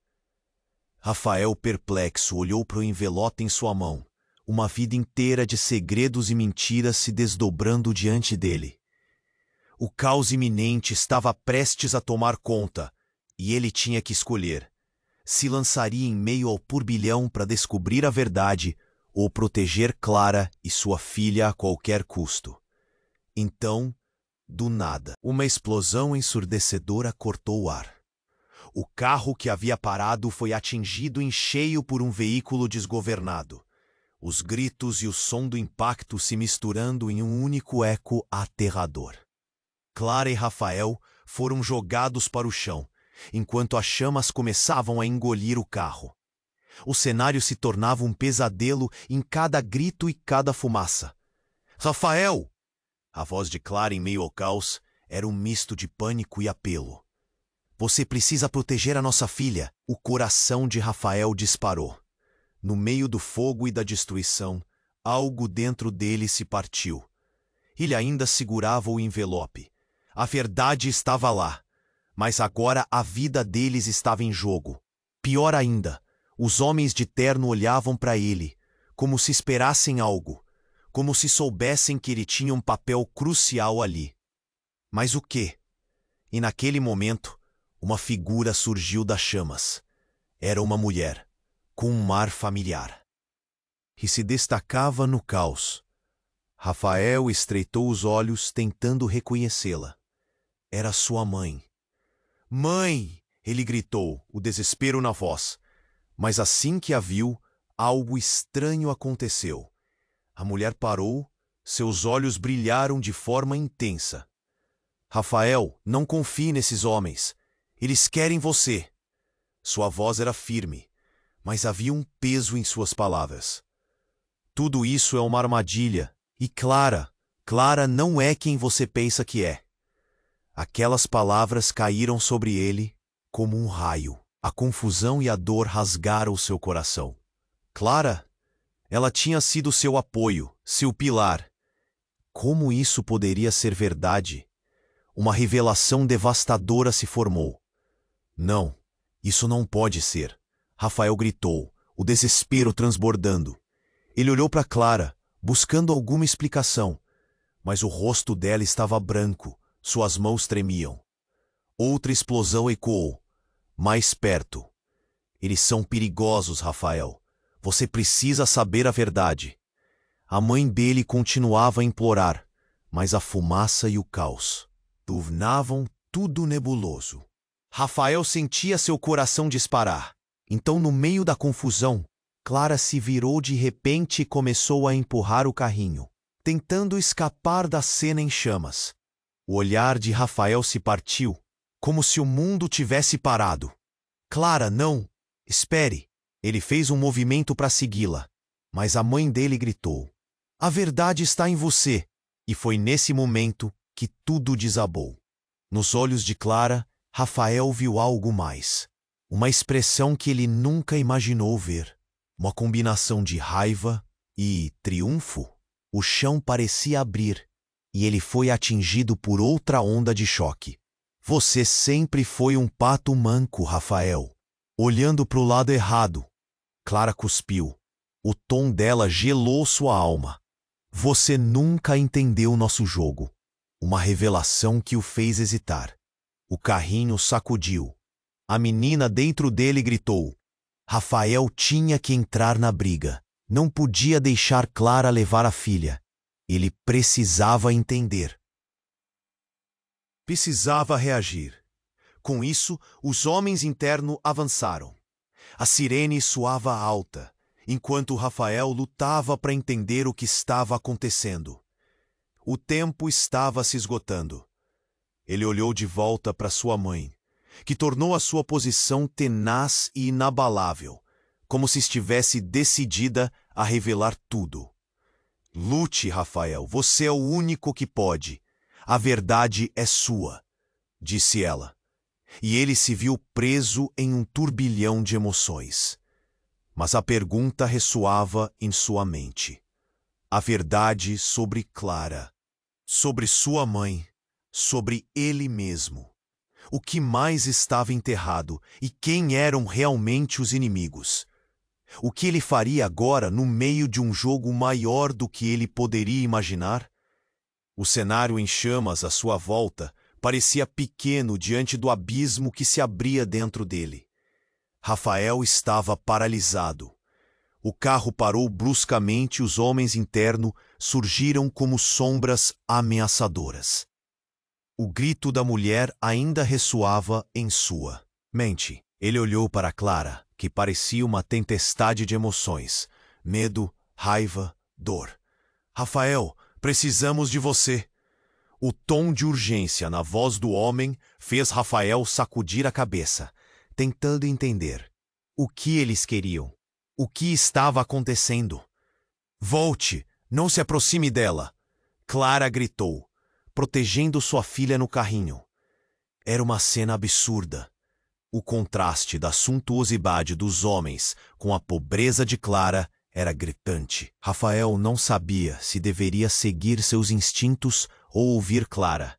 Rafael, perplexo, olhou para o envelope em sua mão, uma vida inteira de segredos e mentiras se desdobrando diante dele. O caos iminente estava prestes a tomar conta, e ele tinha que escolher. Se lançaria em meio ao turbilhão para descobrir a verdade ou proteger Clara e sua filha a qualquer custo. Então, do nada, uma explosão ensurdecedora cortou o ar. O carro que havia parado foi atingido em cheio por um veículo desgovernado. Os gritos e o som do impacto se misturando em um único eco aterrador. Clara e Rafael foram jogados para o chão, enquanto as chamas começavam a engolir o carro. O cenário se tornava um pesadelo em cada grito e cada fumaça. Rafael! A voz de Clara em meio ao caos era um misto de pânico e apelo. Você precisa proteger a nossa filha. O coração de Rafael disparou. No meio do fogo e da destruição, algo dentro dele se partiu. Ele ainda segurava o envelope. A verdade estava lá, mas agora a vida deles estava em jogo. Pior ainda, os homens de terno olhavam para ele, como se esperassem algo, como se soubessem que ele tinha um papel crucial ali. Mas o quê? E naquele momento, uma figura surgiu das chamas. Era uma mulher. com um ar familiar. E se destacava no caos. Rafael estreitou os olhos tentando reconhecê-la. Era sua mãe. Mãe! Ele gritou, o desespero na voz. Mas assim que a viu, algo estranho aconteceu. A mulher parou, seus olhos brilharam de forma intensa. Rafael, não confie nesses homens. Eles querem você. Sua voz era firme, mas havia um peso em suas palavras. Tudo isso é uma armadilha. E Clara não é quem você pensa que é. Aquelas palavras caíram sobre ele como um raio. A confusão e a dor rasgaram o seu coração. Clara? Ela tinha sido seu apoio, seu pilar. Como isso poderia ser verdade? Uma revelação devastadora se formou. Não, isso não pode ser. Rafael gritou, o desespero transbordando. Ele olhou para Clara, buscando alguma explicação, mas o rosto dela estava branco, suas mãos tremiam. Outra explosão ecoou, mais perto. Eles são perigosos, Rafael. Você precisa saber a verdade. A mãe dele continuava a implorar, mas a fumaça e o caos tornavam tudo nebuloso. Rafael sentia seu coração disparar. Então, no meio da confusão, Clara se virou de repente e começou a empurrar o carrinho, tentando escapar da cena em chamas. O olhar de Rafael se partiu, como se o mundo tivesse parado. Clara, não! Espere! Ele fez um movimento para segui-la, mas a mãe dele gritou. A verdade está em você! E foi nesse momento que tudo desabou. Nos olhos de Clara, Rafael viu algo mais. Uma expressão que ele nunca imaginou ver. Uma combinação de raiva e triunfo. O chão parecia abrir, e ele foi atingido por outra onda de choque. Você sempre foi um pato manco, Rafael. Olhando para o lado errado. Clara cuspiu. O tom dela gelou sua alma. Você nunca entendeu nosso jogo. Uma revelação que o fez hesitar. O carrinho sacudiu. A menina dentro dele gritou. Rafael tinha que entrar na briga. Não podia deixar Clara levar a filha. Ele precisava entender. Precisava reagir. Com isso, os homens internos avançaram. A sirene soava alta, enquanto Rafael lutava para entender o que estava acontecendo. O tempo estava se esgotando. Ele olhou de volta para sua mãe, que tornou a sua posição tenaz e inabalável, como se estivesse decidida a revelar tudo. Lute, Rafael, você é o único que pode. A verdade é sua, disse ela. E ele se viu preso em um turbilhão de emoções. Mas a pergunta ressoava em sua mente. A verdade sobre Clara, sobre sua mãe, sobre ele mesmo. O que mais estava enterrado e quem eram realmente os inimigos? O que ele faria agora no meio de um jogo maior do que ele poderia imaginar? O cenário em chamas à sua volta parecia pequeno diante do abismo que se abria dentro dele. Rafael estava paralisado. O carro parou bruscamente e os homens internos surgiram como sombras ameaçadoras. O grito da mulher ainda ressoava em sua mente. Ele olhou para Clara, que parecia uma tempestade de emoções. Medo, raiva, dor. Rafael, precisamos de você. O tom de urgência na voz do homem fez Rafael sacudir a cabeça, tentando entender. O que eles queriam? O que estava acontecendo? Volte! Não se aproxime dela! Clara gritou, protegendo sua filha no carrinho. Era uma cena absurda. O contraste da suntuosidade dos homens com a pobreza de Clara era gritante. Rafael não sabia se deveria seguir seus instintos ou ouvir Clara.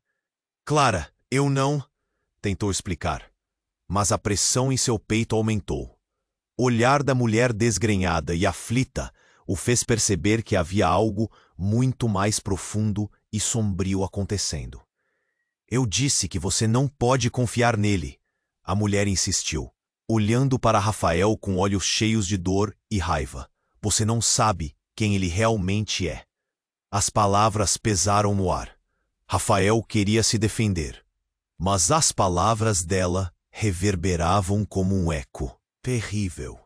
Clara, eu não... tentou explicar. Mas a pressão em seu peito aumentou. O olhar da mulher desgrenhada e aflita o fez perceber que havia algo muito mais profundo e sombrio acontecendo. Eu disse que você não pode confiar nele, a mulher insistiu. olhando para Rafael com olhos cheios de dor e raiva. Você não sabe quem ele realmente é. As palavras pesaram no ar. Rafael queria se defender, mas as palavras dela reverberavam como um eco. Terrível.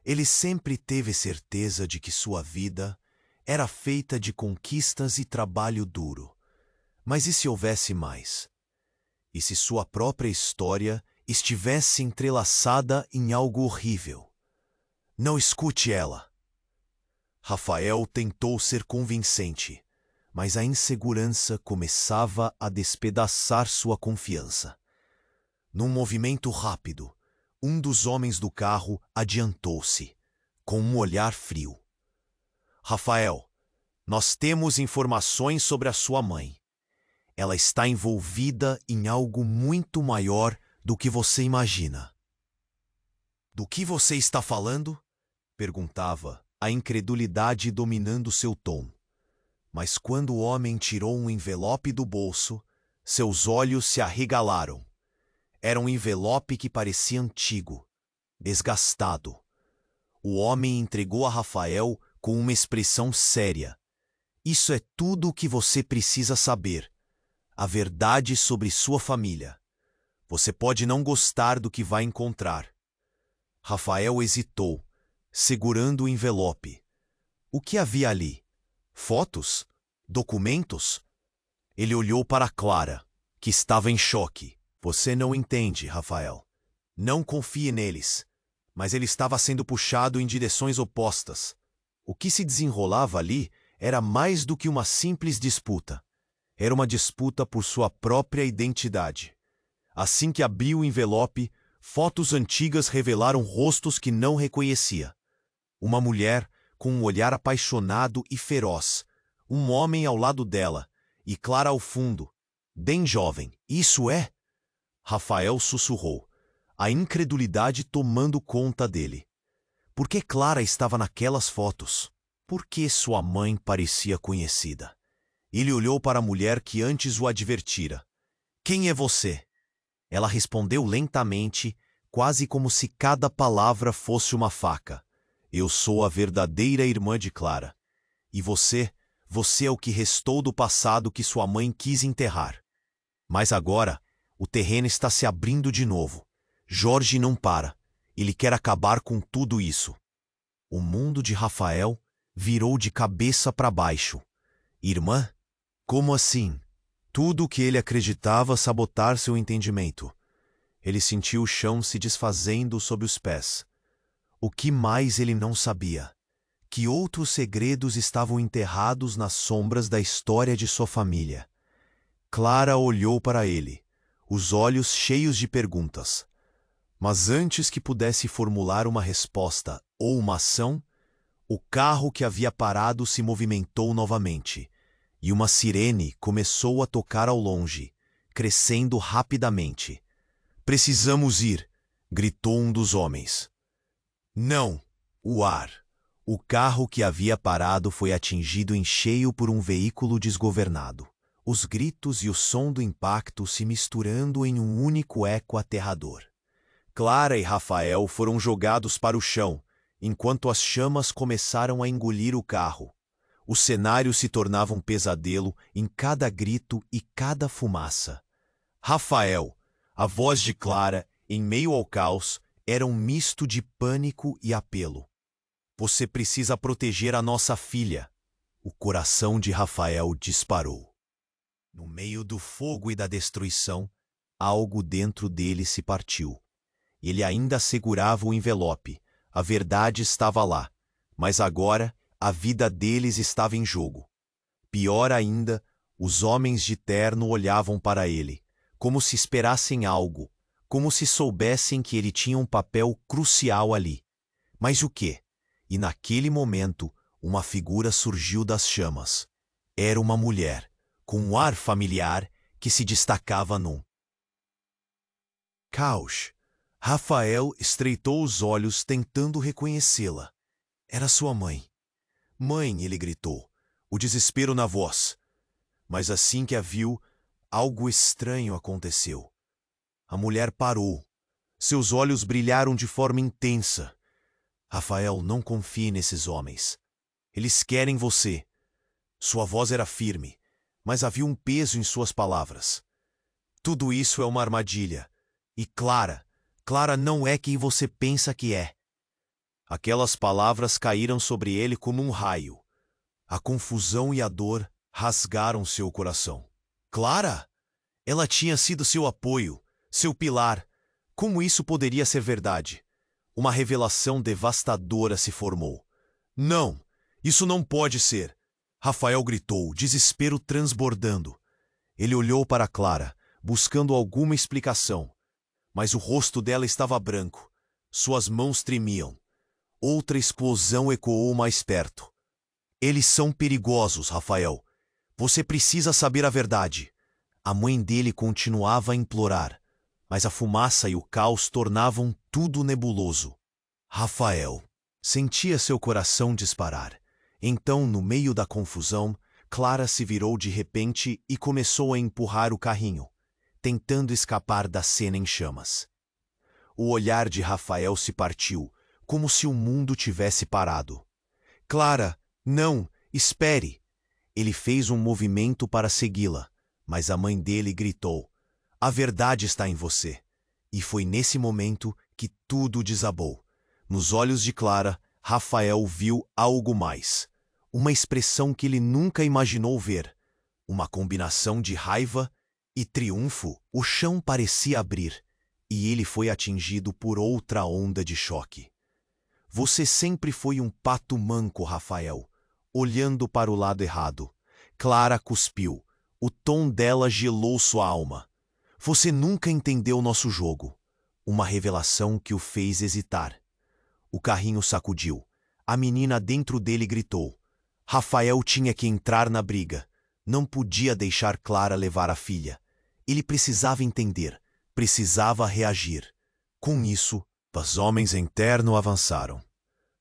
Ele sempre teve certeza de que sua vida era feita de conquistas e trabalho duro. Mas e se houvesse mais? E se sua própria história estivesse entrelaçada em algo horrível? Não escute ela. Rafael tentou ser convincente, mas a insegurança começava a despedaçar sua confiança. Num movimento rápido, um dos homens do carro adiantou-se, com um olhar frio. Rafael, nós temos informações sobre a sua mãe. Ela está envolvida em algo muito maior do que você imagina. Do que você está falando? Perguntava, a incredulidade dominando seu tom. Mas quando o homem tirou um envelope do bolso, seus olhos se arregalaram. Era um envelope que parecia antigo, desgastado. O homem entregou a Rafael com uma expressão séria. Isso é tudo o que você precisa saber. A verdade sobre sua família. Você pode não gostar do que vai encontrar. Rafael hesitou, segurando o envelope. O que havia ali? Fotos? Documentos? Ele olhou para Clara, que estava em choque. Você não entende, Rafael. Não confie neles. Mas ele estava sendo puxado em direções opostas. O que se desenrolava ali era mais do que uma simples disputa. Era uma disputa por sua própria identidade. Assim que abriu o envelope, fotos antigas revelaram rostos que não reconhecia. Uma mulher com um olhar apaixonado e feroz. Um homem ao lado dela, e Clara ao fundo. Bem jovem. Isso é? Rafael sussurrou, a incredulidade tomando conta dele. Por que Clara estava naquelas fotos? Por que sua mãe parecia conhecida? Ele olhou para a mulher que antes o advertira. Quem é você? Ela respondeu lentamente, quase como se cada palavra fosse uma faca. Eu sou a verdadeira irmã de Clara. E você é o que restou do passado que sua mãe quis enterrar. Mas agora, o terreno está se abrindo de novo. Jorge não para. Ele quer acabar com tudo isso. O mundo de Rafael virou de cabeça para baixo. Irmã? Como assim? Tudo o que ele acreditava sabotar seu entendimento. Ele sentiu o chão se desfazendo sob os pés. O que mais ele não sabia? Que outros segredos estavam enterrados nas sombras da história de sua família. Clara olhou para ele, os olhos cheios de perguntas. Mas antes que pudesse formular uma resposta ou uma ação, o carro que havia parado se movimentou novamente, e uma sirene começou a tocar ao longe, crescendo rapidamente. Precisamos ir, gritou um dos homens. Não, o ar. O carro que havia parado foi atingido em cheio por um veículo desgovernado. Os gritos e o som do impacto se misturando em um único eco aterrador. Clara e Rafael foram jogados para o chão, enquanto as chamas começaram a engolir o carro. O cenário se tornava um pesadelo em cada grito e cada fumaça. Rafael, a voz de Clara, em meio ao caos, era um misto de pânico e apelo. Você precisa proteger a nossa filha. O coração de Rafael disparou. No meio do fogo e da destruição, algo dentro dele se partiu. Ele ainda segurava o envelope. A verdade estava lá. Mas agora, a vida deles estava em jogo. Pior ainda, os homens de terno olhavam para ele, como se esperassem algo, como se soubessem que ele tinha um papel crucial ali. Mas o quê? E naquele momento, uma figura surgiu das chamas. Era uma mulher, com um ar familiar que se destacava num caos. Rafael estreitou os olhos tentando reconhecê-la. Era sua mãe. Mãe, ele gritou, o desespero na voz. Mas assim que a viu, algo estranho aconteceu. A mulher parou. Seus olhos brilharam de forma intensa. Rafael, não confie nesses homens. Eles querem você. Sua voz era firme, mas havia um peso em suas palavras. Tudo isso é uma armadilha. E Clara não é quem você pensa que é. Aquelas palavras caíram sobre ele como um raio. A confusão e a dor rasgaram seu coração. Clara? Ela tinha sido seu apoio, seu pilar. Como isso poderia ser verdade? Uma revelação devastadora se formou. Não, isso não pode ser. Rafael gritou, desespero transbordando. Ele olhou para Clara, buscando alguma explicação. Mas o rosto dela estava branco. Suas mãos tremiam. Outra explosão ecoou mais perto. Eles são perigosos, Rafael. Você precisa saber a verdade. A mãe dele continuava a implorar, mas a fumaça e o caos tornavam tudo nebuloso. Rafael sentia seu coração disparar. Então, no meio da confusão, Clara se virou de repente e começou a empurrar o carrinho, tentando escapar da cena em chamas. O olhar de Rafael se partiu, como se o mundo tivesse parado. Clara, não, espere! Ele fez um movimento para segui-la, mas a mãe dele gritou: a verdade está em você. E foi nesse momento que tudo desabou. Nos olhos de Clara, Rafael viu algo mais. Uma expressão que ele nunca imaginou ver. Uma combinação de raiva e triunfo. O chão parecia abrir, e ele foi atingido por outra onda de choque. Você sempre foi um pato manco, Rafael. Olhando para o lado errado. Clara cuspiu. O tom dela gelou sua alma. Você nunca entendeu nosso jogo. Uma revelação que o fez hesitar. O carrinho sacudiu. A menina dentro dele gritou. Rafael tinha que entrar na briga. Não podia deixar Clara levar a filha. Ele precisava entender. Precisava reagir. Com isso, os homens internos avançaram.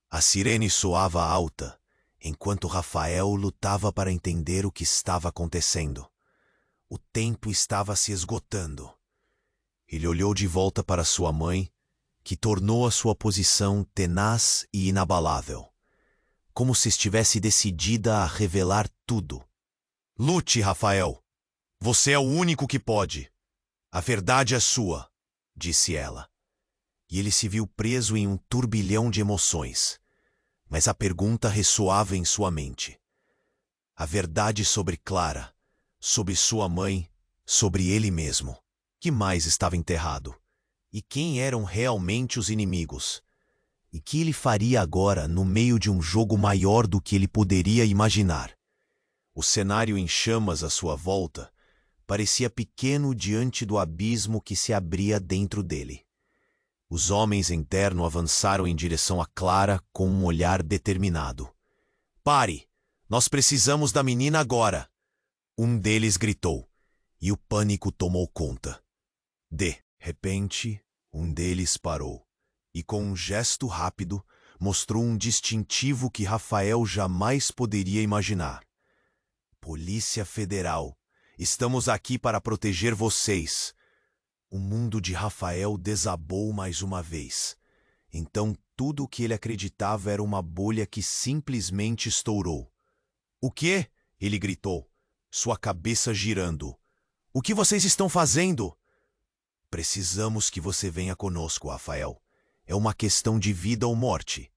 A sirene soava alta, enquanto Rafael lutava para entender o que estava acontecendo. O tempo estava se esgotando. Ele olhou de volta para sua mãe, que tornou a sua posição tenaz e inabalável, como se estivesse decidida a revelar tudo. Lute, Rafael. Você é o único que pode. A verdade é sua, disse ela. E ele se viu preso em um turbilhão de emoções. Mas a pergunta ressoava em sua mente. A verdade sobre Clara, sobre sua mãe, sobre ele mesmo. Que mais estava enterrado? E quem eram realmente os inimigos? E que ele faria agora no meio de um jogo maior do que ele poderia imaginar? O cenário em chamas à sua volta parecia pequeno diante do abismo que se abria dentro dele. Os homens internos avançaram em direção a Clara com um olhar determinado. Pare! Nós precisamos da menina agora! Um deles gritou, e o pânico tomou conta. De repente, um deles parou, e com um gesto rápido, mostrou um distintivo que Rafael jamais poderia imaginar. Polícia Federal, estamos aqui para proteger vocês. O mundo de Rafael desabou mais uma vez. Então tudo o que ele acreditava era uma bolha que simplesmente estourou. O quê? Ele gritou, sua cabeça girando. O que vocês estão fazendo? Precisamos que você venha conosco, Rafael. É uma questão de vida ou morte.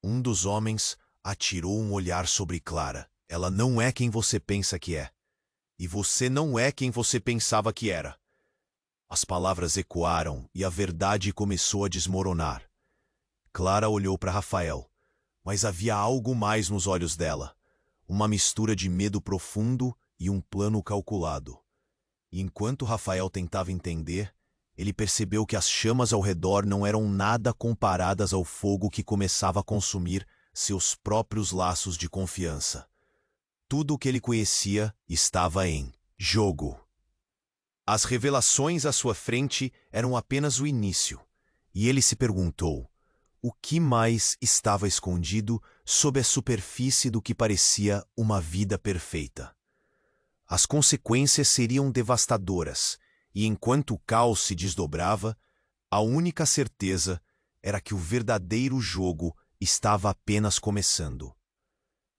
Um dos homens atirou um olhar sobre Clara. Ela não é quem você pensa que é. E você não é quem você pensava que era. As palavras ecoaram e a verdade começou a desmoronar. Clara olhou para Rafael, mas havia algo mais nos olhos dela. Uma mistura de medo profundo e um plano calculado. E enquanto Rafael tentava entender, ele percebeu que as chamas ao redor não eram nada comparadas ao fogo que começava a consumir seus próprios laços de confiança. Tudo o que ele conhecia estava em jogo. As revelações à sua frente eram apenas o início, e ele se perguntou o que mais estava escondido sob a superfície do que parecia uma vida perfeita. As consequências seriam devastadoras, e enquanto o caos se desdobrava, A única certeza era que o verdadeiro jogo estava apenas começando.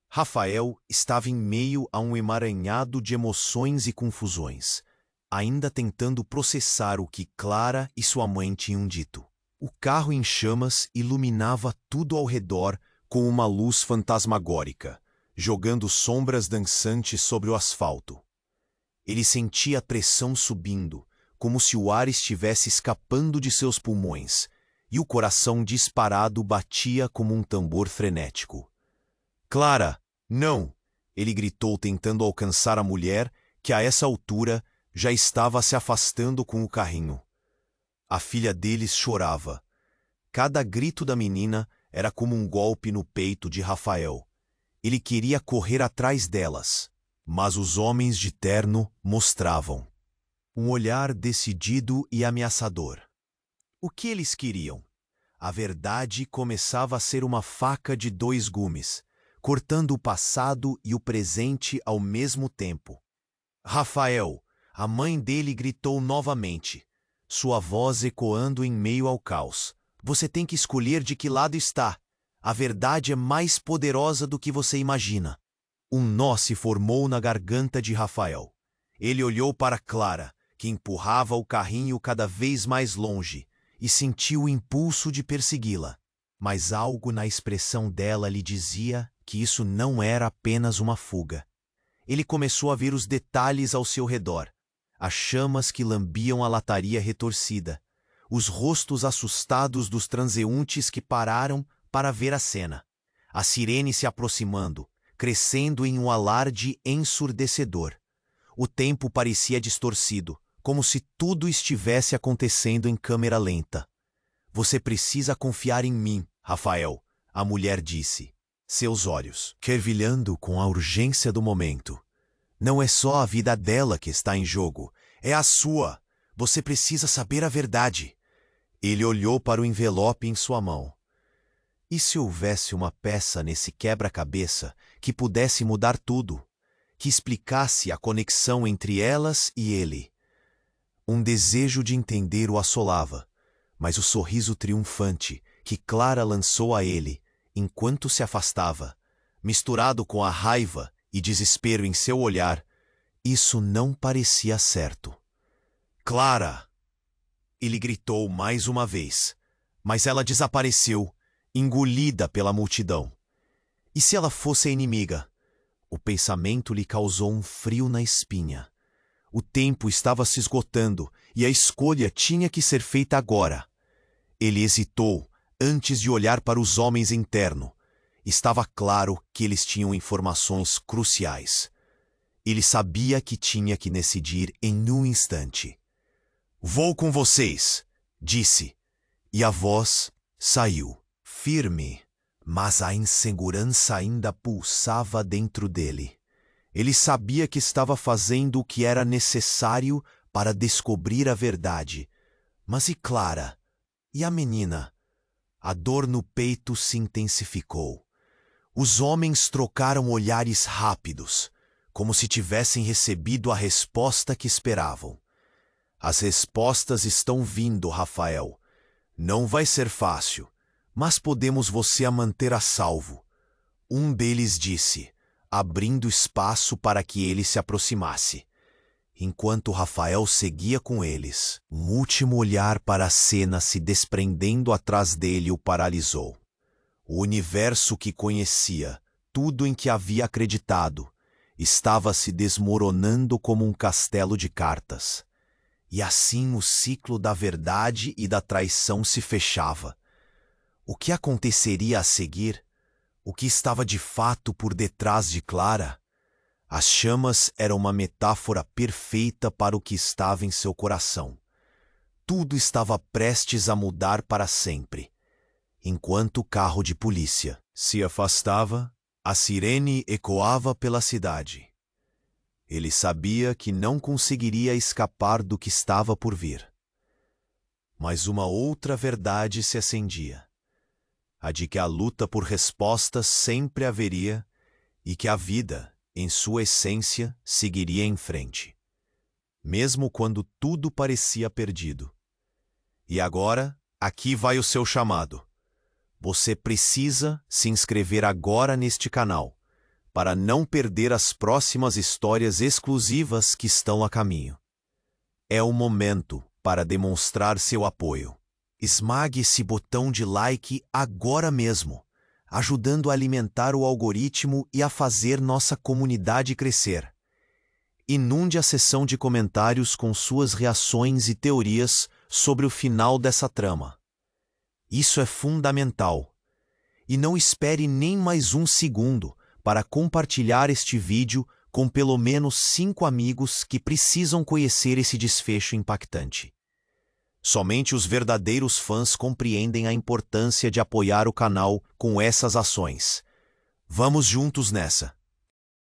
Rafael estava em meio a um emaranhado de emoções e confusões, ainda tentando processar o que Clara e sua mãe tinham dito. O carro em chamas iluminava tudo ao redor com uma luz fantasmagórica, jogando sombras dançantes sobre o asfalto. Ele sentia a pressão subindo, como se o ar estivesse escapando de seus pulmões, e o coração disparado batia como um tambor frenético. Clara, não! Ele gritou tentando alcançar a mulher, que a essa altura já estava se afastando com o carrinho. A filha deles chorava. Cada grito da menina era como um golpe no peito de Rafael. Ele queria correr atrás delas, mas os homens de terno mostravam um olhar decidido e ameaçador. O que eles queriam? A verdade começava a ser uma faca de dois gumes, cortando o passado e o presente ao mesmo tempo. Rafael, a mãe dele gritou novamente, sua voz ecoando em meio ao caos. Você tem que escolher de que lado está. A verdade é mais poderosa do que você imagina. Um nó se formou na garganta de Rafael. Ele olhou para Clara, que empurrava o carrinho cada vez mais longe, e sentiu o impulso de persegui-la. Mas algo na expressão dela lhe dizia que isso não era apenas uma fuga. Ele começou a ver os detalhes ao seu redor. As chamas que lambiam a lataria retorcida. Os rostos assustados dos transeuntes que pararam para ver a cena. A sirene se aproximando, crescendo em um alarde ensurdecedor. O tempo parecia distorcido, como se tudo estivesse acontecendo em câmera lenta. Você precisa confiar em mim, Rafael, a mulher disse, seus olhos fervilhando com a urgência do momento. Não é só a vida dela que está em jogo, é a sua. Você precisa saber a verdade. Ele olhou para o envelope em sua mão. E se houvesse uma peça nesse quebra-cabeça que pudesse mudar tudo, que explicasse a conexão entre elas e ele? Um desejo de entender o assolava, mas o sorriso triunfante que Clara lançou a ele enquanto se afastava, misturado com a raiva e desespero em seu olhar, isso não parecia certo. Clara! Ele gritou mais uma vez, mas ela desapareceu, engolida pela multidão. E se ela fosse a inimiga? O pensamento lhe causou um frio na espinha. O tempo estava se esgotando e a escolha tinha que ser feita agora. Ele hesitou antes de olhar para os homens em terno. Estava claro que eles tinham informações cruciais. Ele sabia que tinha que decidir em um instante. Vou com vocês, disse, e a voz saiu, firme, mas a insegurança ainda pulsava dentro dele. Ele sabia que estava fazendo o que era necessário para descobrir a verdade. Mas e Clara? E a menina? A dor no peito se intensificou. Os homens trocaram olhares rápidos, como se tivessem recebido a resposta que esperavam. As respostas estão vindo, Rafael. Não vai ser fácil, mas podemos você a manter a salvo. Um deles disse, abrindo espaço para que ele se aproximasse. Enquanto Rafael seguia com eles, um último olhar para a cena se desprendendo atrás dele o paralisou. O universo que conhecia, tudo em que havia acreditado, estava se desmoronando como um castelo de cartas. E assim o ciclo da verdade e da traição se fechava. O que aconteceria a seguir? O que estava de fato por detrás de Clara? As chamas eram uma metáfora perfeita para o que estava em seu coração. Tudo estava prestes a mudar para sempre. Enquanto o carro de polícia se afastava, a sirene ecoava pela cidade. Ele sabia que não conseguiria escapar do que estava por vir. Mas uma outra verdade se acendia. A de que a luta por respostas sempre haveria e que a vida, em sua essência, seguiria em frente. Mesmo quando tudo parecia perdido. E agora, aqui vai o seu chamado. Você precisa se inscrever agora neste canal, para não perder as próximas histórias exclusivas que estão a caminho. É o momento para demonstrar seu apoio. Esmague esse botão de like agora mesmo, ajudando a alimentar o algoritmo e a fazer nossa comunidade crescer. Inunde a seção de comentários com suas reações e teorias sobre o final dessa trama. Isso é fundamental. E não espere nem mais um segundo para compartilhar este vídeo com pelo menos 5 amigos que precisam conhecer esse desfecho impactante. Somente os verdadeiros fãs compreendem a importância de apoiar o canal com essas ações. Vamos juntos nessa!